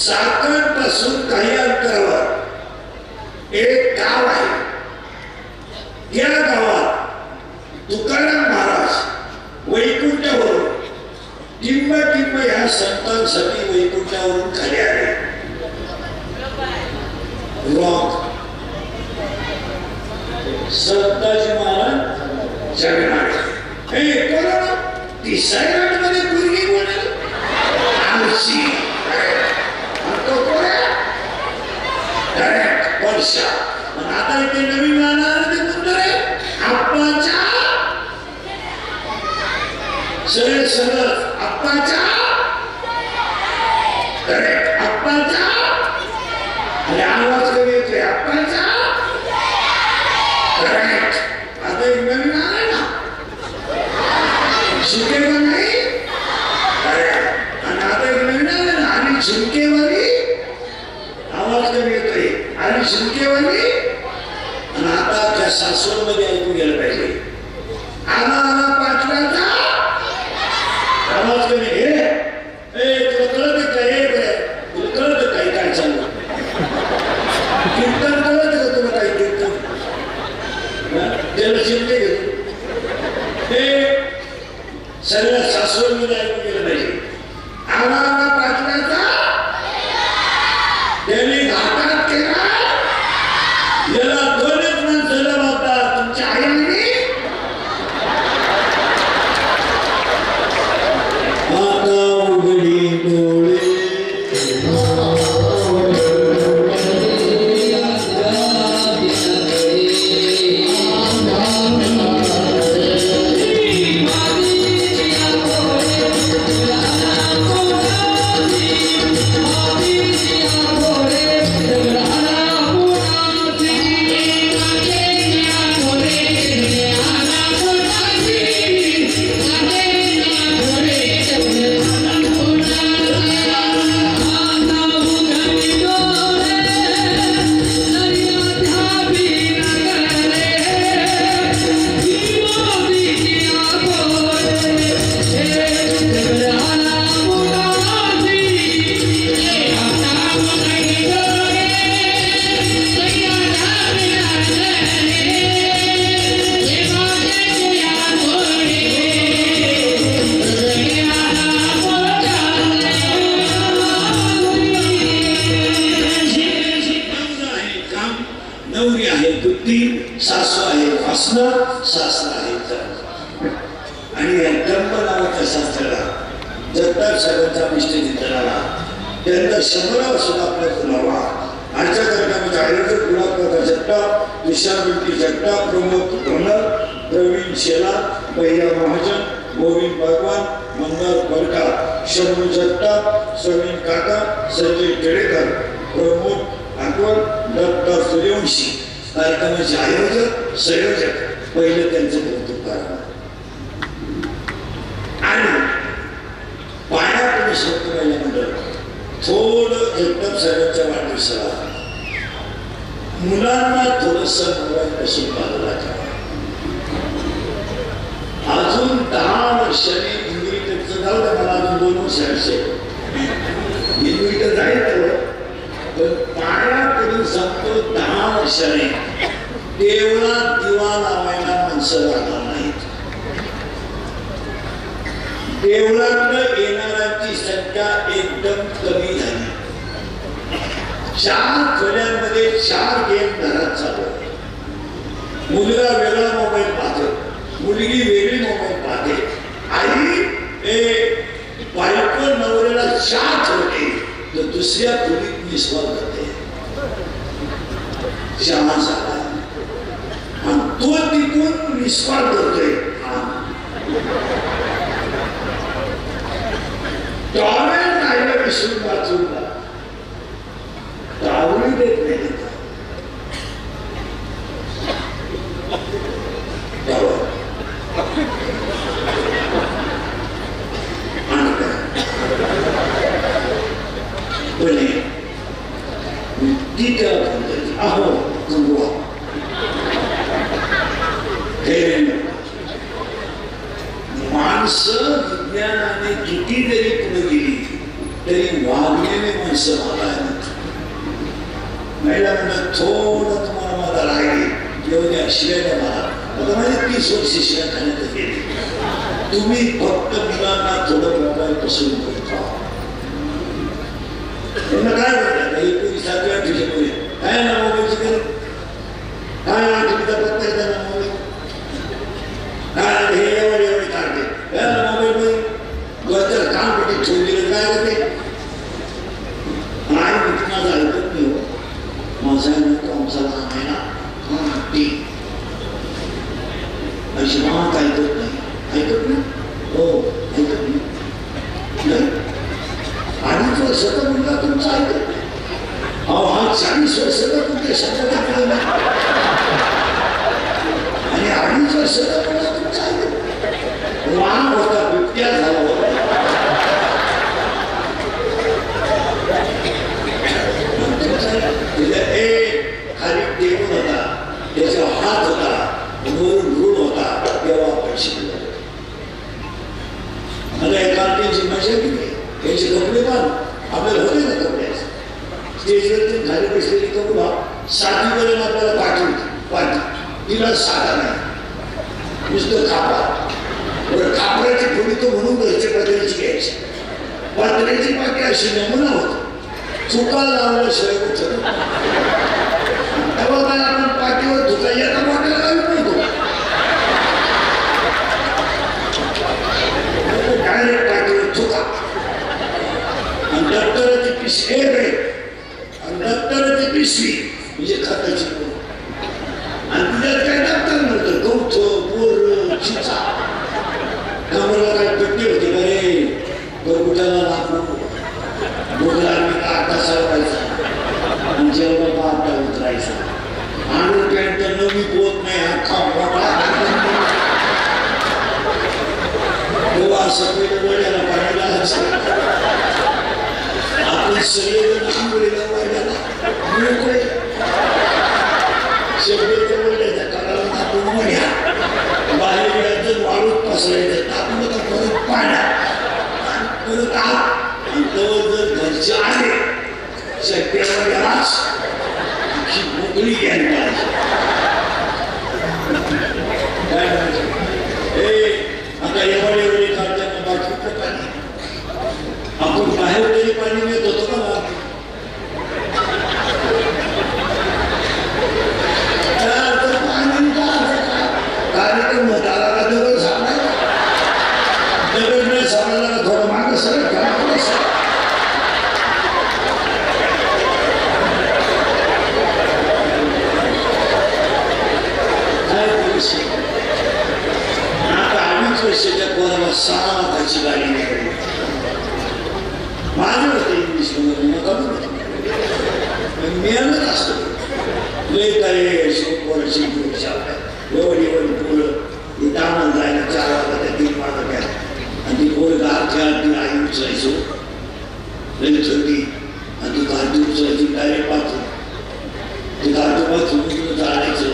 चाकणपासून काही अंतरावर एक गाव आहे. या गावात तुकाराम महाराज वैकुंठावरून टिंब टिंब ह्या संतांसाठी वैकुंठावरून खाली आले. रॉंग. संताजी महाराज जमीन आले. हे कोण ती सायराटमध्ये पूर्वी कोण आळशी तो कोण डायरेक्ट वर्षा. पण आता इथे नवीन राहणार ते कोणतं रे आप्पाच्या सरळ सरळ आप्पाच्या डायरेक्ट आप्पाच्या आणि आवाज कमी येतोय आप्पाच्या डायरेक्ट. आता एक नवीन आलाय ना शिकेवर नाही आणि आता एक नवीन आलाय ना आणि शिंकेवारी आवाज कमी येतोय आणि शिंकेवारी. आणि आता त्या सासवडमध्ये ऐकून गेलं पाहिजे आला आला पाटलाचा आवाज कमी. तुला कळत काय तुला कळत काय काय चालू कीर्तन कळत का तुला काही कीर्तन त्याला शिंदे घेतो हे सगळ्या सासवडमध्ये ऐकून गेलं पाहिजे. आला आला पाटलाचा त्याने घाटात केला. याला दोनच माणसाला बाबा तुमच्या आई आणि आता उघडी डोळे शास्त्र आहे. आणि या जन्म नावाच्या शास्त्राला जगताप साहेबांचा निश्चित झाला. त्यांचा 100 वर्षाला आपला खुलावा आजच्या कार्यक्रमाचे आयोजक गुलाबकाका जगताप, विशाल बिंटी जगताप, प्रमोद धोनर, प्रवीण शेला, भैया महाजन, गोविंद भगवान, मंगल बडका, शंभू जगताप, समीन काका, संजय टेडेकर, प्रमोद आठवण, दत्ता सूर्यवंशी. कार्यक्रमाचे आयोजक संयोजक पहिले त्यांचे कौतुक करा. आणि पाण्यापुढे शब्द राहिल्यानंतर थोडं जगताप साहेबांच्या वाढदिवसाला मुलांना थोडस मोबाईलपासून बाजूला ठेवा. अजून 10 वर्षांनी इंग्रजीचं जाऊ द्या, मला अजून 2 वर्ष इंग्रजी जायचं. पण पाण्याकडून सांगतो 10 वर्षाने देवळात दिवा लावायला माणसं राहणार नाहीत. देवळाकडे येणाऱ्यांची संख्या एकदम कमी झाली. 4 खोल्यांमध्ये 4 गेम घरात चालू. मुलगा वेगळा मोबाईल पाहतो, मुलगी वेगळी मोबाईल पाहते. आई बायको नवऱ्याला चहा ठेवते तर दुसऱ्या खोलीत विश्वास करते. चहा झाला आणि तो तिथून विश्वास करतोय. टॉवेल राहिलं विसरून बाजूला टावळी देत नाही. अहो माणसं विज्ञानाने किती जरी पुढे गेली तरी वागलेले माणसं मला महिला म्हणलं थोडं तुम्हाला मला राहिली एवढ्या शिव्या मला आता माझे 30 वर्ष शिव्या खाण्यात गेली तुम्ही फक्त मुलांना थोडं मोबाईल पासून करत राहा त्यांना काय म्हणतात ही पुरी 7वी 8वीच्या पुढे काय ना मोबाईलची गरज काय ना तुम्हीचा पत्ता आहे त्यांना मोबाईल काय हे एवढे काढते त्याला मोबाईलमध्ये गजर कानपट्टी ठेवलेलं काय होते काय म्हणते माझं ऐकत नाही हो माझा आमचा लहान आहे ना ती अशी मात ऐकत नाही हो ऐकत नाही 2.5 वर्षाचा मुलगा तुमचा ऐकत नाही अहो हा 40 वर्षाचा तुमच्या शब्दात गेला नाही आणि 2.5 वर्षाचा मुलगा तुमचा ऐकत नाही वाण होता बिबट्या झाला होता एक खाली टेबल होता त्याचा हात होता वरून रूळ होता तेव्हा आपण शिकलो मला एका त्यांची मजा केली त्यांचे कपडे पण आपल्याला होते ना कपडे स्टेजवरती खाली बसलेली कपडा 7वीपर्यंत आपल्याला पाठवली तिला साधा नाही नुसतं कापड कापडाची थोडी तो म्हणून घरच्या पत्र्याची घ्यायची पत्र्याची पाठी अशी नमुना होती चुका लावल्याशिवाय उचल तेव्हा काय आपण पाठीवर धुका एका मोठ्याला लावत नव्हतो डायरेक्ट पाठीवर चुका आणि दप्तराची पिशवी आणि दप्तराची पिशवी म्हणजे खताची आणि तुझ्यात काय दप्तर नव्हतं गवथ बोर चिचा कमरेला काय पेटी होती का रे गरगुट्याला लागणार बोगला मी का 8 तासाला व्हायचा आणि जेवढा 8टा उतरायचा अंडर पॅन्ट तर नवी पोत नाही अख्खा मोठा तेव्हा सगळे वड्याला पाण्याला आपण सगळेजण आंघोळीला वड्याला मोकळे सगळेच्या वड्याच्या काळाला आपण वड्या बाहेर गेल्याचं वाळूत पसरायचं आपण आता परत पाण्यात परत आत जर घरचे आले शक्यवर यालाच मोकळी घ्यायला आता एवढे काढताना बाटलीचं पाणी आपण बाहेर तरी पाणी नेत होतो का कार्यक्रम झाला का दगड सापडायला दगड नाही सापडायला थोडं मागं सरळ आता 2.5 वर्षाच्या पोराला 6 लाखाची गाडी मिळाली माझे होते इंग्लिश मध्ये मिळालंच असतो लय काय पोराची एवढी पोरं दाना जायला 4 वाजता त्या 3 वाजता आणि ती पोरं गार खेळात ती आई उचलायचो लई छोटी आणि ती गाठी उचलायची डायरेक्ट पाहतो ती गाठी पाहतो तुला जायचं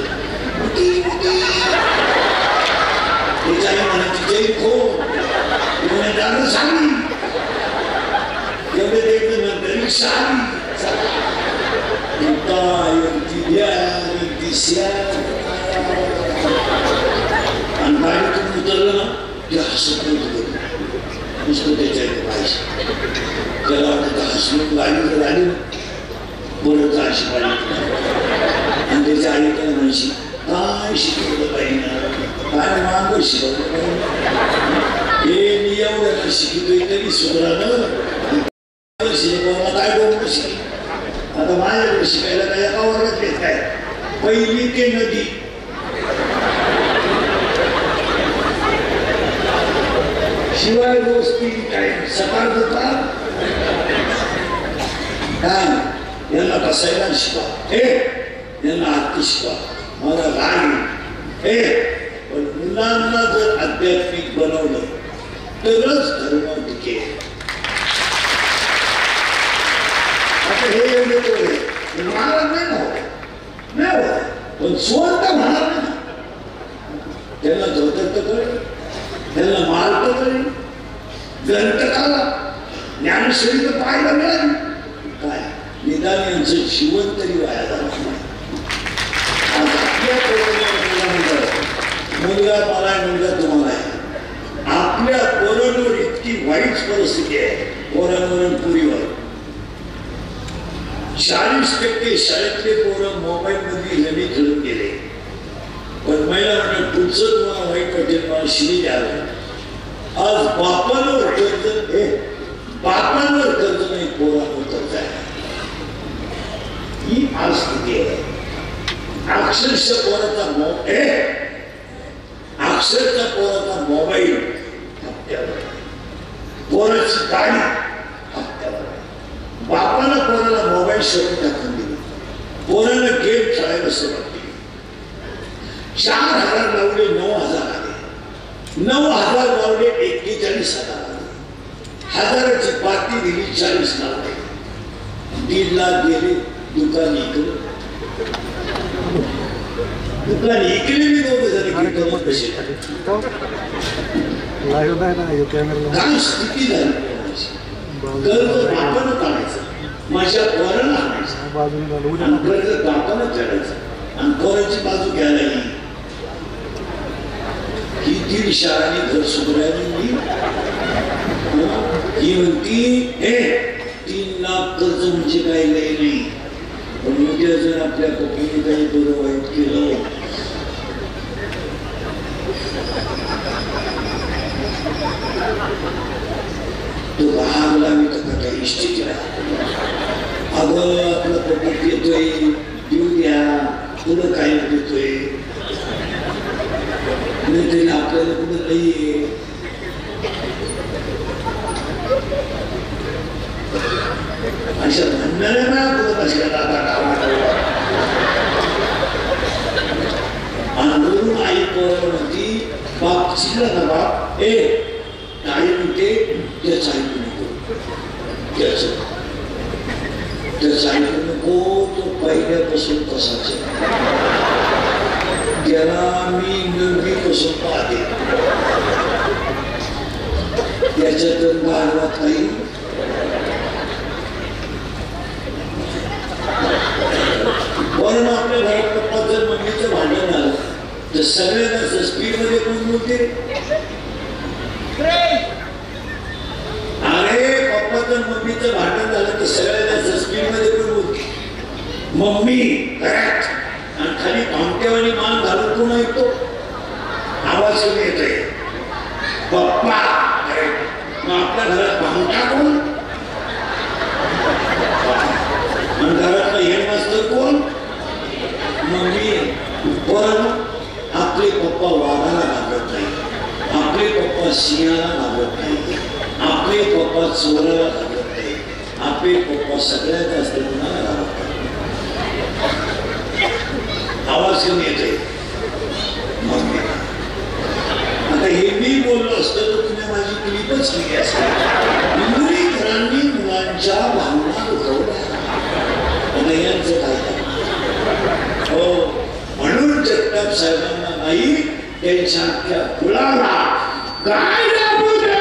तिच्या आई म्हणायची जय खो म्हणे दारू सांगी एवढे देखील नंतर रिक्षा आणि गाडीतून उतरलं ना ते हसत नव्हतं नुसतं त्याच्या पाहिजे त्याला वाटतं हसून गाडी जर आली बोलत अशी पाहिजे आणि त्याच्या आई काय म्हणायची काय शिकवलं पाहिजे काय मागं शिकवलं पाहिजे हे मी एवढं शिकतोय तरी सुधारलं शिकवलं काय डोकं शिक आता माझ्याकडे शिकायला काय एका वर्गात येत काय पहिली ते नदी शिवाय गोष्टी काय सकाळ दुपार काय यांना बसायला शिकवा हे यांना आरती शिकवा मला राग हे पण मुलांना जर आध्यात्मिक बनवलं तरच धर्म टिकेल आता हे एवढे महाराज नाही होत पण स्वतः म्हणणार नाही त्यांना धोतर तर कळेल त्यांना माल तर कळेल ग्रंथ खाला ज्ञानेश्वरीचं पाहायला मिळाली काय निदान यांचं जीवन तरी वाया झालं आज आपल्या मुलगा मला मुलगा तुम्हाला आहे आपल्या पोरांवर इतकी वाईट परिस्थिती आहे पोरांवर पुरीवर 40% शाळेतले पोरं मोबाईल मध्ये नवी खेळून गेले पण महिला म्हणजे पुढचं तुम्हाला वाईट वाटेल मला शिवी द्यावं आज बापांवर कर्ज नाही पोरांवर कर्ज आहे ही आज स्थिती आहे अक्षरशः पोराचा मोबाईल हप्त्यावर पोराची गाडी हप्त्यावर बापाला पोराला मोबाईल शोधून टाकून दिली पोराला गेम खेळायला सुरुवात केली 4,000 लावले 9,000 आले 9,000 लावले 41,000 आले हजाराची पाती दिली 40 लावले 1.5 लाख गेले दुकान इकलं मी दोघं जण पैसे काय स्थिती झाली कर्ज बापानं काढायचं माझ्या पोराला आणायचं कर्ज बापानं चढायचं आणि पोराची बाजू घ्यायला ही 3 शाळांनी घर सुधारायला ही म्हणती 3 लाख कर्ज म्हणजे काही लय नाही पण उद्या जर आपल्या पप्पीने काही बरं वाईट केलं तो राग लावी तर काही इष्टीची अगं आपला पप्पी येतोय देऊ द्या पुढं काय देतोय तरी आपल्याला कुठं नाहीये अशा म्हणणाऱ्या ना कुठं आणि आई म्हणती बाप शिकला ना बाप आई म्हणते त्याचं ऐकू नको त्याचं ऐकू नको तो पहिल्यापासून तसाच त्याला मी नववीपासून पाहते त्याच्यातून गाढवात काही म्हणून आपल्या घरात पप्पा जर मम्मीचं भांडण आलं तर सगळ्यांना स्पीड मध्ये कोण बोलते अरे पप्पा जर मम्मीचं भांडण झालं तर सगळ्यांना स्पीड मध्ये कोण बोलते मम्मी घरात आणि खाली भामट्यावानी मान घालून कोण ऐकतो आवाज कमी येतोय पप्पा मग आपल्या घरात भामटा कोण आणि घरातला हेडमास्टर कोण मम्मी पोरांनो आपले पप्पा वाघाला घाबरत नाही आपले पप्पा सिंहाला घाबरत नाही आपले पप्पा चोराला घाबरत नाही आपले पप्पा सगळ्यात जास्त गुन्हाला घाबरत आवाज कमी येतोय मम्मी आता हे मी बोललो असतं तर तुम्ही माझी क्लिपच केली असते इंग्रजी घरांनी मुलांच्या भावना दुखवल्या यांचं काय हो म्हणून जगताप साहेबांना नाही त्यांच्या त्या फुलाला काय लागू दे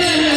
Yeah.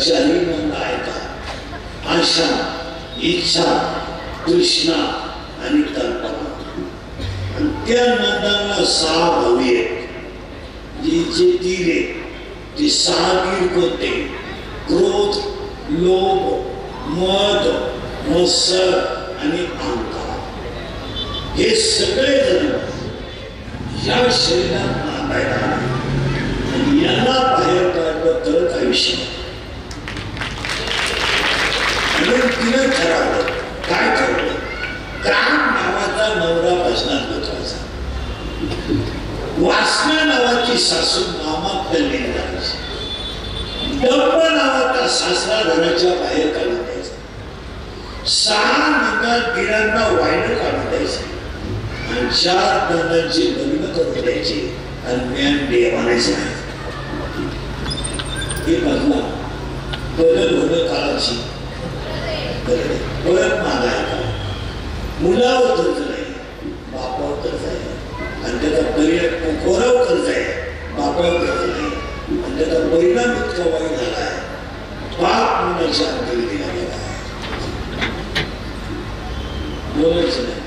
चारी नंद ऐका आशा इच्छा तृष्णा आणि कल्पना आणि त्या नंदांना 6 भाऊ आहेत जे तीर आहेत ते 6 तीर कोणते क्रोध लोभ मद मत्सर आणि अहंकार हे सगळे जण या शरीरात नांदायला आणि यांना बाहेर काढलं तरच आयुष्य म्हणून तिनं ठरवलं काय ठरवलं काम नावाचा नवरा भजनात बसवायचा वासना नावाची सासू नामात कल्लेली करायची डब्ब नावाचा सासरा घराच्या बाहेर काढून द्यायचा 6 नंदा दिरांना वायनं काढून द्यायचे आणि 4 नंदांची लग्न करून द्यायचे आणि ज्ञान देवानेच नाही हे बदला बदल होणं काळाची परत मागायला मुलावर कर्ज नाही बापावर कर्ज आहे आणि त्याचा परिणाम पोरावर कर्ज आहे बापावर कर्ज नाही आणि त्याचा परिणाम इतका वाईट झाला आहे बाप मुलाच्या अंतरी दिला गेला आहे बोलायचं नाही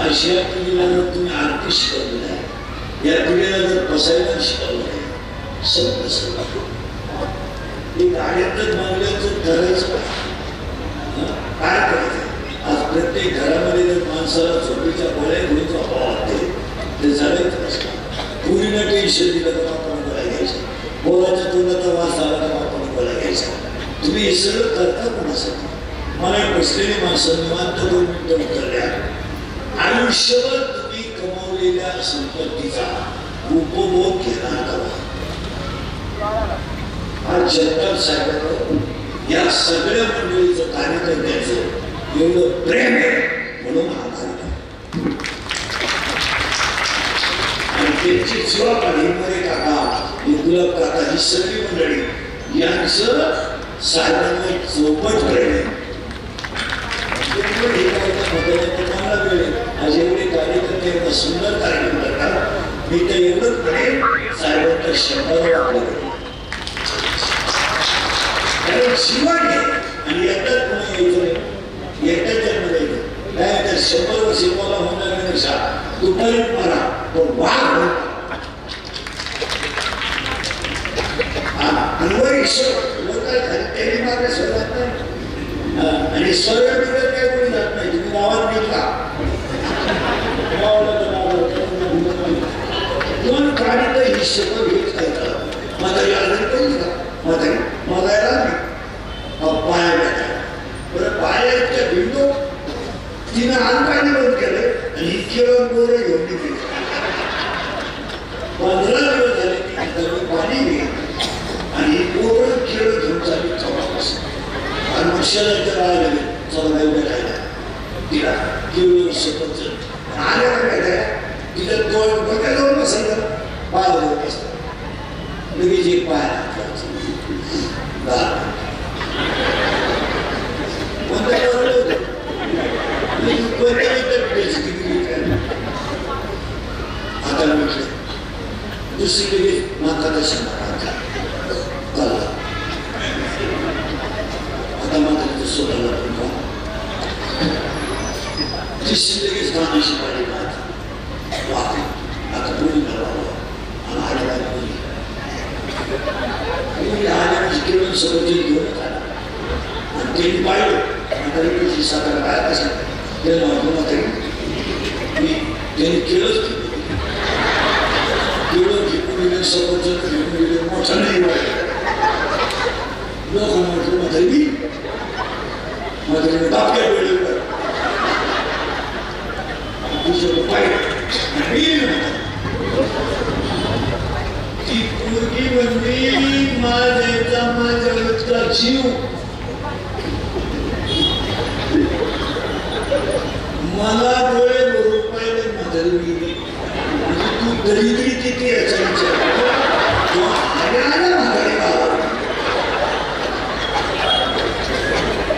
अशा पिढीला जर तुम्ही आरती शिकवली नाही या पिढीला जर बसायला शिकवलं नाही सगळं सगळं एक आड्यातच मागल्याचं करायचं काय करायचं आज प्रत्येक घरामध्ये जर माणसाला झोपेच्या गोळ्या घेऊन झोपावं लागते ते झाडायचं नसतं पुरीनं टेन्शन दिलं तर आपण गोळ्या घ्यायच्या पोराच्या तोंडाचा वास आला तर आपण गोळ्या घ्यायचा तुम्ही हे सगळं करता कोणासाठी मला बसलेली माणसं निवांत 2 मिनिटं उत्तर द्या आयुष्यभर तुम्ही कमावलेल्या संपत्तीचा उपभोग घेणार का आज जगताप साहेबांवर या सगळ्या मंडळीचं कार्यकर्त्याचं एवढं प्रेम आहे म्हणून आभार आणि त्यांची जीवापाडी मोरे काका गुलाब काका ही सगळी मंडळी यांचं साहेबांना चौपट प्रेम आहे आज एवढे कार्यकर्ते एवढा सुंदर कार्यक्रम करतात मी तर एवढंच प्रेम साहेबांच्या शब्दावर वापरलं शिवाय आणि एकटाच पुन्हा यायचं नाही एकटाच जन्म द्यायचं काय तर 100 वर्ष मला होण्यापेक्षा दुपारी मारा पण वाघ अनवर ईश्वर काय त्यांनी मारले स्वर्गात नाही आणि स्वर्गात काय कोणी जात नाही तुम्ही गावात गेल का दोन काढी तर ही शपथ हेच काय करा म्हातारी आजारी पाहिजे का म्हातारी मागायला नाही पाया घ्यायचा बरं पायाच्या भिंडो तिनं आणपाणी बंद केलं आणि इतके बोरं घेऊन निघले 15 दिवस झाले ती पाणी घे आणि बोरं खेळ घेऊन चालली चौकापासून आणि मग शहराच्या बाहेर गेले चला भेटायला तिला केवळ शपथ आल्या का भेटायला तिथं डोक्या जाऊन बसायचं पाय जाऊन बसतात लगेच एक पाय आता म्हटलं दुसरी लगेच माता शंभर आता मात्र स्वतःला तिसरी लगेच गाण्याची पाहिजे आता कोणी करावं आणि आडवा कोणी आल्याची केवळ सगळं घेऊन आला आणि त्यांनी पाहिलं म्हातारी साखर बाहेर कसं त्याला म्हटलं म्हातारी मी त्यांनी केलंच केवळ घेऊन गेले सगळं घेऊन गेले मोठा नाही लोकांना म्हटलं म्हातारी म्हातारीने बापक्या वेळेवर दुसरं पाहिलं ती पोरगी म्हणजे माझ्या जीव मला डोळे भरून पाहिले म्हातारी म्हणजे तू दरिद्री किती याचा विचार म्हातारी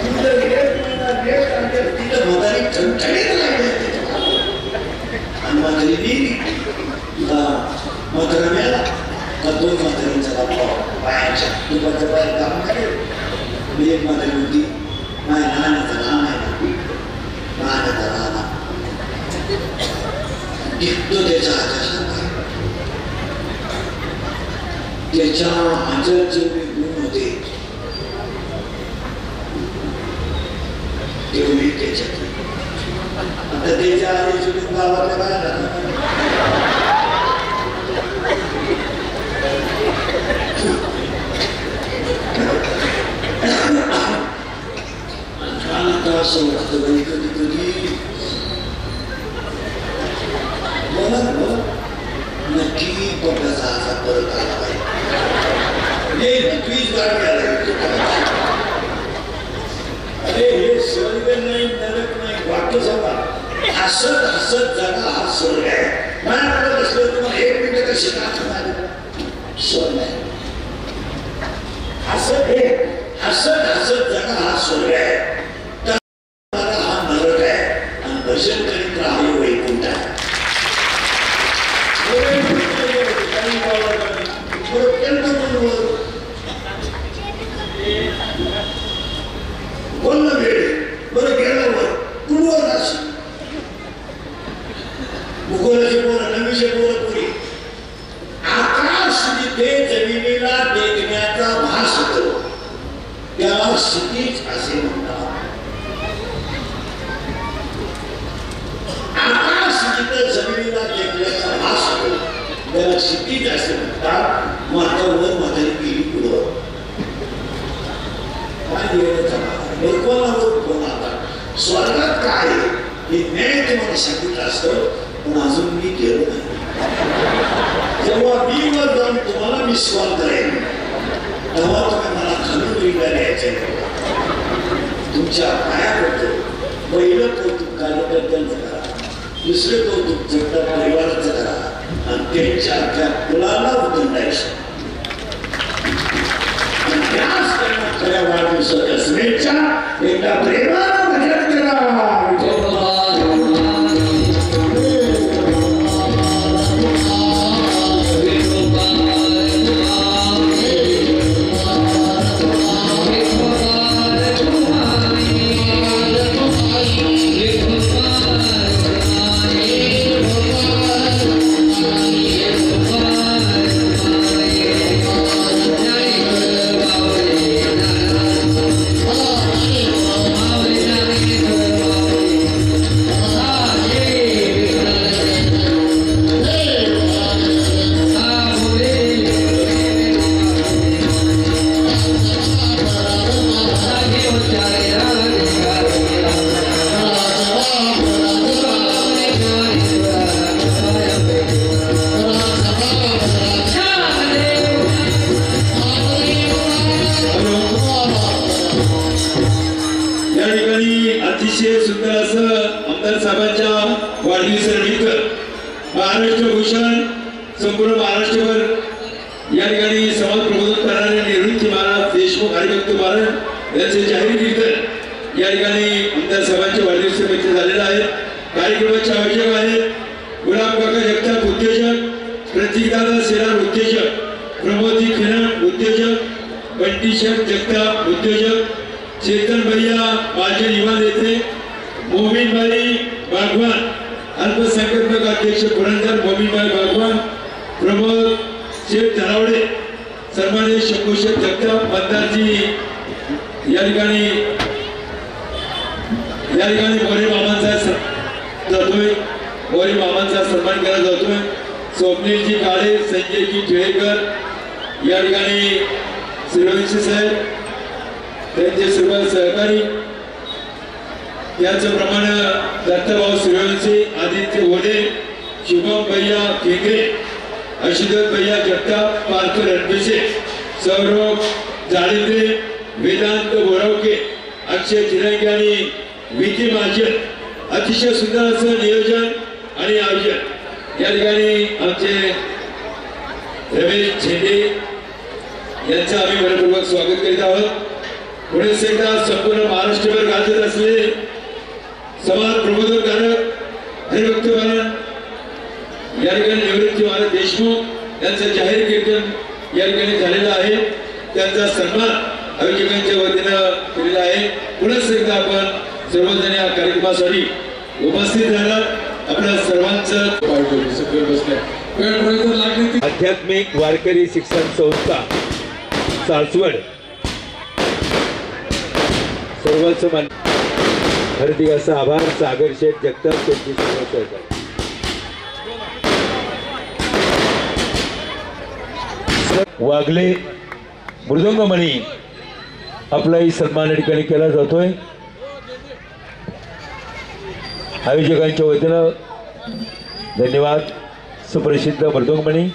तुझं तिथं म्हातारी ठणठणीत लागली आणि म्हातारी म्हातारा मिळाला का 2 म्हातारींचा बाप्पा पायाच्या घराच्या बाहेर काम करेल. मी एक माझी होती माझ्या नाण्याचा रान आहे ना, नाण्याचा राना घेतो त्याच्या आकाशात. त्याच्या आजरचे गुण होते तेवढी त्याच्यात. आता त्याच्या आधीचे गुण गावातल्या बाहेर असं वाटतं बाई कधी कधी मला नक्की पप्पाचा असा परत आला पाहिजे. तुझीच गाडी आला अरे हे स्वर्ग नाही नरक नाही वाक्य सांगा. हसत हसत जगा हा स्वर्ग आहे. मला असलं तुम्हाला 1 मिनिट कशी आठवण स्वर्ग आहे. हसत हसत जगा हा स्वर्ग आहे. हा नरक आहे आणि भजन करीत राहावे वैकुंठ आहे. बोलणं वेळ बरं गेल्यावर पूर्व राशी भूगोलाचे पोरं नवीचे पोरं पुरी आकाश जिथे जमिनीला टेकण्याचा भास होतो त्याला क्षितिज असे म्हणतात. आकाश जिथे जमिनीला टेकण्याचा भास होतो त्याला क्षितिज असे म्हणतात. मग आता वर म्हातारी गेली पुढं काय स्वर्गात काय हे ज्ञान तुम्हाला सांगितलं असतं पण अजून मी केलं नाही. जेव्हा मी वर जाऊन तुम्हाला विश्वास करेन तेव्हा तुम्ही मला खालून रिंगा द्यायचे. तुमच्या पाया पडतो. पहिलं कौतुक कार्यकर्त्यांचं करा, दुसरे कौतुक जगता परिवाराचं करा आणि त्यांच्या त्या कुलाला उतरवायचं. खऱ्या वाढदिवसाच्या शुभेच्छा. एकदा प्रेमानं भजन करा. अतिशय सुंदर असं आमदार साहेबांच्या वाढदिवसानिमित्त महाराष्ट्र भूषण संपूर्ण महाराष्ट्रभर या ठिकाणी समाज प्रबोधन करणारे निवृत्ती महाराज देशमुख हरिभक्त महाराज यांचे जाहीर कीर्तन या ठिकाणी आमदार साहेबांच्या वाढदिवसानिमित्त झालेलं आहे. कार्यक्रमाचे आयोजक आहेत गुलाब काका जगताप उद्योजक, प्रतीकदादा शेलार उद्योजक, प्रमोदी किरण उद्योजक, बंटीशर जगताप उद्योजक, चेतन भैया माजी युवा नेते, मोमीन भाई बागवान अल्पसंख्याक अध्यक्ष पुरंदर मोमीन भाई बागवान, प्रमोद शेठ धरावडे, सन्माननीय शंभूशेठ जगताप मतदारजी या ठिकाणी मोरे मामांचा जातोय. मोरे मामांचा सन्मान केला जातोय. स्वप्नीलजी काळे, संजयजी टिळेकर या ठिकाणी श्रीवंशी साहेब त्यांचे सर्व सहकारी त्याचप्रमाणे दत्तभाऊ सूर्यवंशी, आदित्य ओढे, शुभम भैया केंगरे, आशुतोष भैया जगताप, पार्थ रणपिसे, सौरभ जाळेंद्रे, वेदांत बोरावके, अक्षय चिरंगी आणि विकी महाजन. अतिशय सुंदर असं नियोजन आणि आयोजन या ठिकाणी आमचे रमेश झेंडे यांचं आम्ही मनपूर्वक स्वागत करीत आहोत. पुढे एकदा संपूर्ण महाराष्ट्रभर गाजत असलेले समाज प्रबोधनकारक हरिभक्त महाराज या ठिकाणी निवृत्ती महाराज देशमुख यांचं जाहीर कीर्तन या ठिकाणी झालेलं आहे. त्यांचा सन्मान आयोजकांच्या वतीनं केलेला आहे. पुन्हा एकदा आपण सर्वजण या कार्यक्रमासाठी उपस्थित झाला. आपल्या सर्वांचं सगळे बसले वेळ लागली. आध्यात्मिक वारकरी शिक्षण संस्था सासवड सर्वच मान हार्दिक असा आभार. सागर शेठ जगताप त्यांची सर्व सहकारी. वागले मृदंगमणी आपलाही सन्मान या ठिकाणी केला जातोय. आयोजकांच्या वतीनं धन्यवाद. सुप्रसिद्ध मृदंगमणी